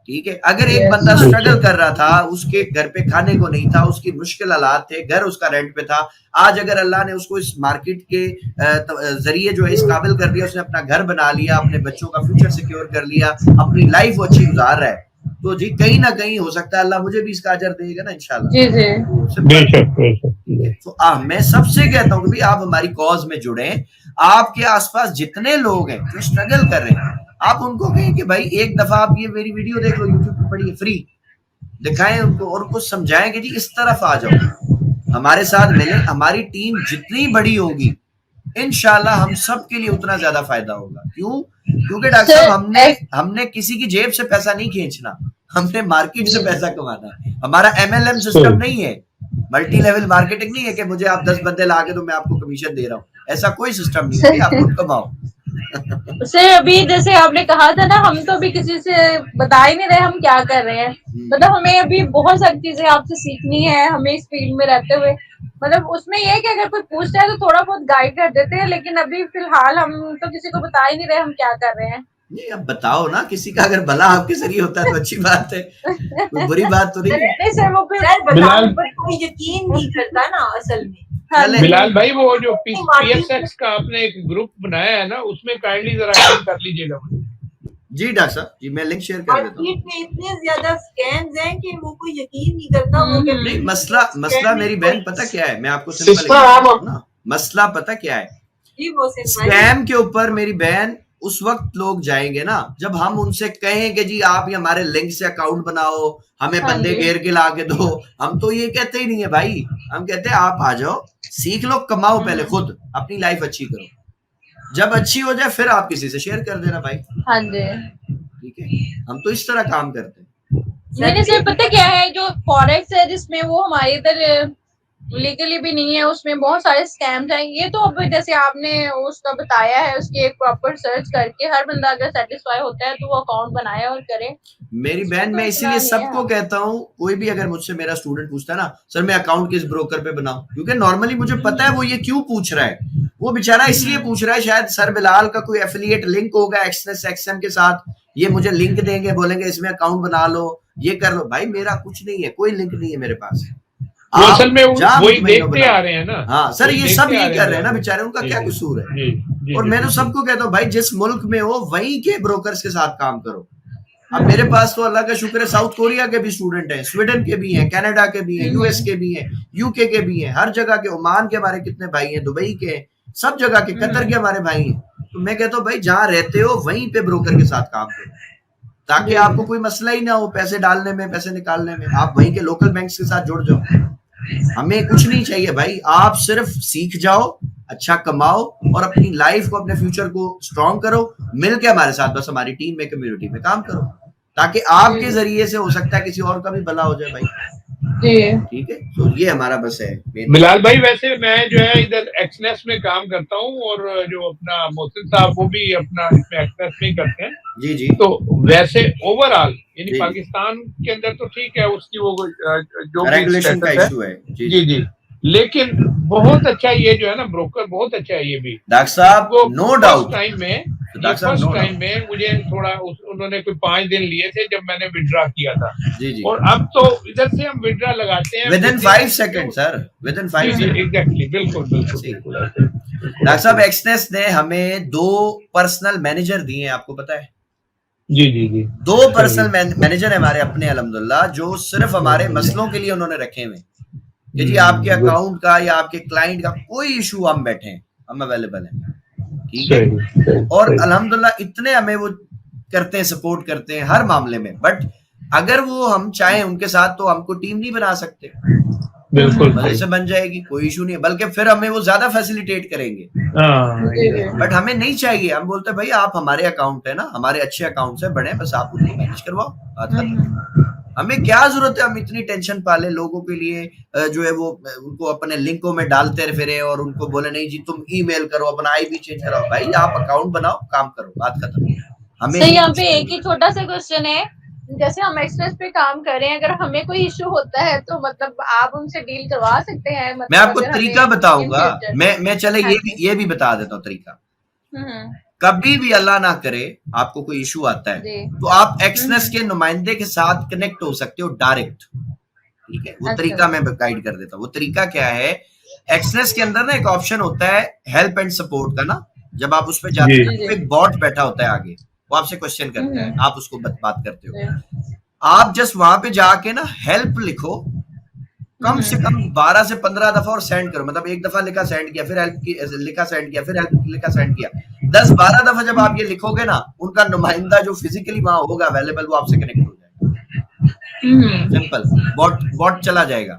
ठीक है, अगर एक बंदा स्ट्रगल कर रहा था, उसके घर पे खाने को नहीं था, उसकी मुश्किल हालात थे, घर उसका रेंट पे था, आज अगर अल्लाह ने उसको इस मार्केट के जरिए जो है इस काबिल कर दिया, उसने अपना घर बना लिया, अपने बच्चों का फ्यूचर सिक्योर कर लिया, अपनी लाइफ वो अच्छी गुजार रहा है, तो जी कहीं ना कहीं हो सकता है अल्लाह मुझे भी इसका अजर देगा ना इंशाल्लाह। जी जी बेशक। तो मैं सबसे कहता हूँ कि भाई आप हमारी कॉज में जुड़े, आपके आसपास जितने लोग हैं जो स्ट्रगल कर रहे हैं, आप उनको कहें कि भाई एक दफा आप ये मेरी वीडियो देख लो, यूट्यूब पे पड़ी है, फ्री दिखाएं उनको, और उनको समझाएं कि जी इस तरफ आ जाओ, हमारे साथ मिले, हमारी टीम जितनी बड़ी होगी इंशाल्लाह हम सब के लिए उतना ज्यादा फायदा होगा। क्यों? क्योंकि डॉक्टर साहब हमने किसी की जेब से पैसा नहीं खींचना, हमने मार्केट से पैसा कमाना है। हमारा MLM सिस्टम नहीं है, मल्टी लेवल मार्केटिंग नहीं है कि मुझे आप 10 बंदे ला के तो मैं आपको कमीशन दे रहा हूँ, ऐसा कोई सिस्टम नहीं है, आप खुद कमाओ। सर अभी जैसे आपने कहा था ना, हम तो अभी किसी से बता ही नहीं रहे हम क्या कर रहे हैं। मतलब हमें अभी बहुत सारी चीजें आपसे सीखनी है, हमें इस फील्ड में रहते हुए। मतलब उसमें ये है कि अगर कोई पूछता है तो थोड़ा बहुत गाइड कर देते हैं, लेकिन अभी फिलहाल हम तो किसी को बता ही नहीं रहे हम क्या कर रहे हैं। नहीं, अब बताओ ना, किसी का अगर भला आपके जरिए होता है तो अच्छी बात है, कोई बुरी बात तो नहीं है। नहीं सर, वो फिर बिलाल पर कोई यकीन नहीं करता ना असल में। चले बिलाल भाई, वो जो PSX का आपने एक ग्रुप बनाया है ना, उसमें काइंडली जरा ऐड कर लीजिएगा। जी डॉक्टर साहब, जी मैं लिंक शेयर कर देता हूँ। मार्केट में इतने ज्यादा स्कैम्स हैं कि वो कोई यकीन नहीं करता। वो नहीं, मसला मेरी बहन पता क्या है, मैं आपको सिंपल ना, मसला पता क्या है, स्कैम के ऊपर मेरी बहन उस वक्त लोग जाएंगे ना जब हम उनसे कहें कि जी आप ये हमारे लिंक से अकाउंट बनाओ, हमें बंदे घेर के ला के दो। हम तो ये कहते ही नहीं है भाई, हम कहते हैं आप आ जाओ, सीख लो, कमाओ, पहले खुद अपनी लाइफ अच्छी करो, जब अच्छी हो जाए फिर आप किसी से शेयर कर देना भाई। हाँ जी, ठीक है, हम तो इस तरह काम करते हैं। मैंने सर पता क्या है, जो फॉरेक्स है जिसमें वो हमारे इधर लीगली भी नहीं है, उसमें बहुत सारे स्कैम्स हैं। ये तो अब जैसे आपने उसका बताया है, उसकी एक प्रॉपर सर्च करके हर बंदा अगर सेटिस्फाई होता है तो वो अकाउंट बनाए और करे। मेरी बहन, मैं इसीलिए सबको कहता हूँ, कोई भी अगर मुझसे मेरा स्टूडेंट पूछता है ना, सर मैं अकाउंट किस ब्रोकर पे बनाऊं, क्योंकि नॉर्मली मुझे पता है वो ये क्यों पूछ रहा है। वो बेचारा इसलिए पूछ रहा है, शायद सर बिलाल का कोई एफिलिएट लिंक होगा एक्सनेस एक्सएम के साथ, ये मुझे लिंक देंगे, बोलेंगे इसमें अकाउंट बना लो, ये कर लो। भाई मेरा कुछ नहीं है, कोई लिंक नहीं है मेरे पास। असल में वही देखते आ रहे हैं ना। हाँ सर, ये सब यही कर रहे हैं ना बेचारे, उनका क्या कसूर है। और मैं तो सबको कहता हूँ भाई, जिस मुल्क में हो वहीं के ब्रोकर्स के साथ काम करो। अब मेरे पास तो अल्लाह का शुक्र है, साउथ कोरिया के भी स्टूडेंट हैं, स्वीडन के भी हैं, कनाडा के भी हैं, यूएस के भी हैं, यूके के भी हैं, हर जगह के, ओमान के हमारे कितने भाई हैं, दुबई के, सब जगह के, कतर के हमारे भाई हैं। तो मैं कहता हूँ भाई, जहाँ रहते हो वहीं पे ब्रोकर के साथ काम करो, ताकि आपको कोई मसला ही ना हो पैसे डालने में, पैसे निकालने में। आप वहीं के लोकल बैंक्स के साथ जुड़ जाओ। हमें कुछ नहीं चाहिए भाई, आप सिर्फ सीख जाओ, अच्छा कमाओ और अपनी लाइफ को, अपने फ्यूचर को स्ट्रॉन्ग करो, मिलके हमारे साथ बस हमारी टीम में, कम्युनिटी में काम करो, ताकि आपके जरिए से हो सकता है किसी और का भी भला हो जाए भाई। ठीक है, तो ये हमारा बस है। बिलाल भाई, वैसे मैं जो है इधर एक्सनेस में काम करता हूँ, और जो अपना मोहसिन साहब वो भी अपना इसमें एक्सनेस में करते हैं। जी जी। तो वैसे ओवरऑल यानी पाकिस्तान के अंदर तो ठीक है, उसकी वो जो रेगुलेशन का इशू है। जी जी, लेकिन बहुत अच्छा ये जो है ना ब्रोकर, बहुत अच्छा है ये भी डॉक्टर साहब, नो डाउट। फर्स्ट टाइम में मुझे थोड़ा उन्होंने कोई 5 दिन लिए थे जब मैंने विड्रा किया था। जी जी। और अब तो इधर से हम विड्रा लगाते हैं with in 5 second sir, with in 5 second. Exactly, बिल्कुल बिल्कुल। डॉक्टर साहब, एक्सनेस ने हमें 2 पर्सनल मैनेजर दिए हैं, आपको पता है? जी जी जी। 2 पर्सनल मैनेजर है हमारे अपने, अल्हम्दुलिल्लाह, जो सिर्फ हमारे मसलों के लिए उन्होंने रखे हुए कि जी आपके अकाउंट का या आपके क्लाइंट का कोई इशू, हम बैठे हैं, हम अवेलेबल हैं। ठीक है, और अल्हम्दुलिल्लाह इतने हमें वो करते हैं, सपोर्ट करते हैं हर मामले में। बट अगर वो हम चाहें उनके साथ तो हमको टीम नहीं बना सकते, बिल्कुल मजे से बन जाएगी, कोई इशू नहीं है, बल्कि फिर हमें वो ज्यादा फैसिलिटेट करेंगे। बट हमें नहीं चाहिए, हम बोलते हैं भाई आप हमारे अकाउंट है ना, हमारे अच्छे अकाउंट से बने, बस आप उनको मैनेज करवाओ, बात खत्म। हमें क्या जरूरत है हम इतनी टेंशन पाले लोगों के लिए, जो है वो उनको अपने लिंकों में डालते फिरे और उनको बोले नहीं जी तुम ईमेल करो, अपना आईपी चेंज कराओ। भाई आप अकाउंट बनाओ, काम करो, बात खत्म। हमें यहाँ पे एक ही छोटा सा क्वेश्चन है, जैसे हम एक्सप्रेस पे काम कर रहे हैं, अगर हमें कोई इशू होता है तो मतलब आप उनसे डील करवा सकते हैं? मतलब मैं आपको तरीका बताऊंगा, मैं चले ये भी बता देता हूँ तरीका। कभी भी अल्लाह ना करे आपको कोई इशू आता है तो आप एक्सनेस के नुमाइंदे के साथ कनेक्ट हो सकते हो डायरेक्ट। ठीक है, वो तरीका मैं गाइड कर देता हूँ। वो तरीका क्या है, एक्सनेस के अंदर ना एक ऑप्शन होता है हेल्प एंड सपोर्ट का ना, जब आप उस पर जाते हैं तो एक बॉट बैठा होता है आगे, वो आपसे क्वेश्चन करता है, आप उसको बात करते हो। आप जस्ट वहां पे जाके ना हेल्प लिखो, कम से कम 12 से 15 दफा और सेंड करो। मतलब एक दफा लिखा सेंड किया, फिर हेल्प लिखा सेंड किया, फिर हेल्प लिखा सेंड किया। 10-12 दफा जब आप ये लिखोगे ना, उनका नुमाइंदा जो फिजिकली वहां होगा अवेलेबल, वो आपसे कनेक्ट हो जाएगा। सिंपल, बॉट चला जाएगा,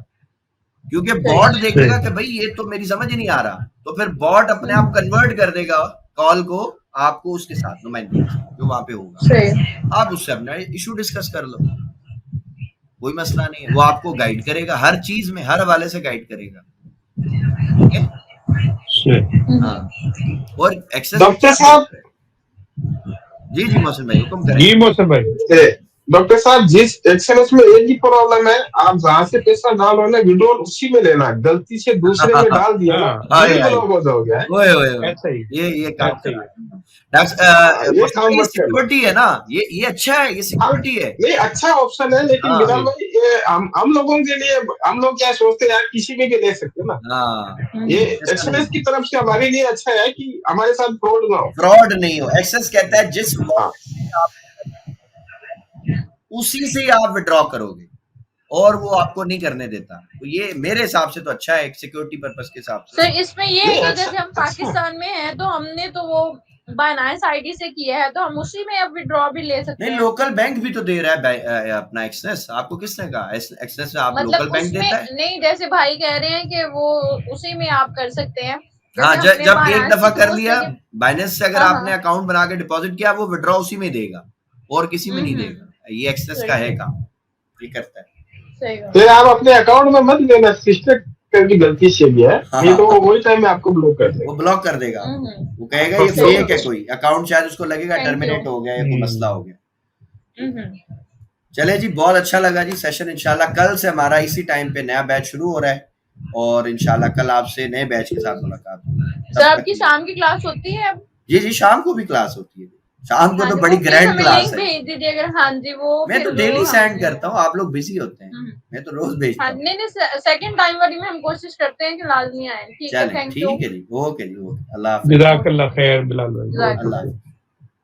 क्योंकि बॉट देखेगा कि भाई ये तो मेरी समझ ही नहीं आ रहा, तो फिर बॉट अपने आप कन्वर्ट कर देगा कॉल को आपको उसके साथ, नुमाइंदे जो वहां पे होगा। आप उससे अपना इशू डिस्कस कर लो, कोई मसला नहीं है। वो आपको गाइड करेगा हर चीज में, हर हवाले से गाइड करेगा। ठीक है, हाँ। और डॉक्टर साहब, जी जी मोहसिन भाई हुक्म करें। जी मोहसिन भाई। डॉक्टर साहब जिस एक्सएमएस में एक ही प्रॉब्लम है, आप जहाँ से पैसा डालो ना विड्रॉल उसी में लेना, गलती से दूसरे में डाल दिया ना ब्लॉक हो जाओगे। ऐसा ही ये काम ऐसा ही कर ये काम मत करना। सिक्योरिटी है ना, ये अच्छा है, ये सिक्योरिटी है। ये अच्छा ऑप्शन है, लेकिन हाँ। बिलाल भाई ये हम लोगों के लिए, हम लोग क्या सोचते हैं यार किसी में भी ले सकते हैं ना। हाँ ये ऐसा एक्सएमएस की तरफ से हमारे लिए अच्छा है कि हमारे साथ फ्रॉड ना हो। फ्रॉड नहीं हो। एक्सेस कहता है जिस हाँ। उसी से आप विड्रॉ करोगे और वो आपको नहीं करने देता। तो ये मेरे हिसाब से तो अच्छा है सिक्योरिटी पर्पस के हिसाब से। सर इसमें ये है नहीं, कि अच्छा- जैसे हम पाकिस्तान में हैं तो हमने तो वो बायनांस आईडी से किया है तो हम उसी में अब विड्रॉ भी ले सकते नहीं हैं। लोकल बैंक भी तो दे रहा है अपना एक्सेस। आपको किसने कहा एक्सेस में आप लोकल मतलब बैंक देता है? उसमें नहीं, जैसे भाई कह रहे हैं कि वो उसी में आप कर सकते हैं। हाँ जैसे हमने जब एक बायनांस दफा से कर post लिया लेके- बाइनेंस से, अगर हाँ, आपने अकाउंट बना के डिपॉजिट किया वो विड्रॉ उसी में देगा और किसी में नहीं देगा। ये एक्सेस का है काम, ये करता है। सही बात। फिर आप अपने अकाउंट में मत लेना, सिस्टर की गलती से भी है, हाँ। नहीं तो वो वही टाइम में आपको ब्लॉक कर देगा। वो ब्लॉक कर देगा, हम्म। वो कहेगा ये सही फेक है, कोई अकाउंट शायद उसको लगेगा Thank you. टर्मिनेट हो गया या कोई मसला हो गया। हम्म। चले जी, बहुत अच्छा लगा जी सेशन। इंशाल्लाह कल से हमारा इसी टाइम पे नया बैच शुरू हो रहा है और इंशाल्लाह कल आपसे नए बैच के साथ मुलाकात होगी। सर आपकी शाम की क्लास होती है अब? जी जी शाम को भी क्लास होती है। शाम को हाँ तो जी, बड़ी वो ग्रैंड हमें क्लास लिंक है। भेज दीजिए अगर। हाँ जी वो मैं तो फिर डेली वो सेंड हम- करता हूँ, आप लोग बिजी होते हैं, मैं तो रोज भेजता हाँ हूँ। नहीं सेकंड टाइम वाली में हम कोशिश करते हैं कि लाजमी आए। ठीक है, चलें थैंक यू। ठीक है जी, ओके जी, ओके, अल्लाह हाफिज़। जज़ाकल्लाह खैर बिलाल भाई। जज़ाकल्लाह। अल्लाह हाफिज़।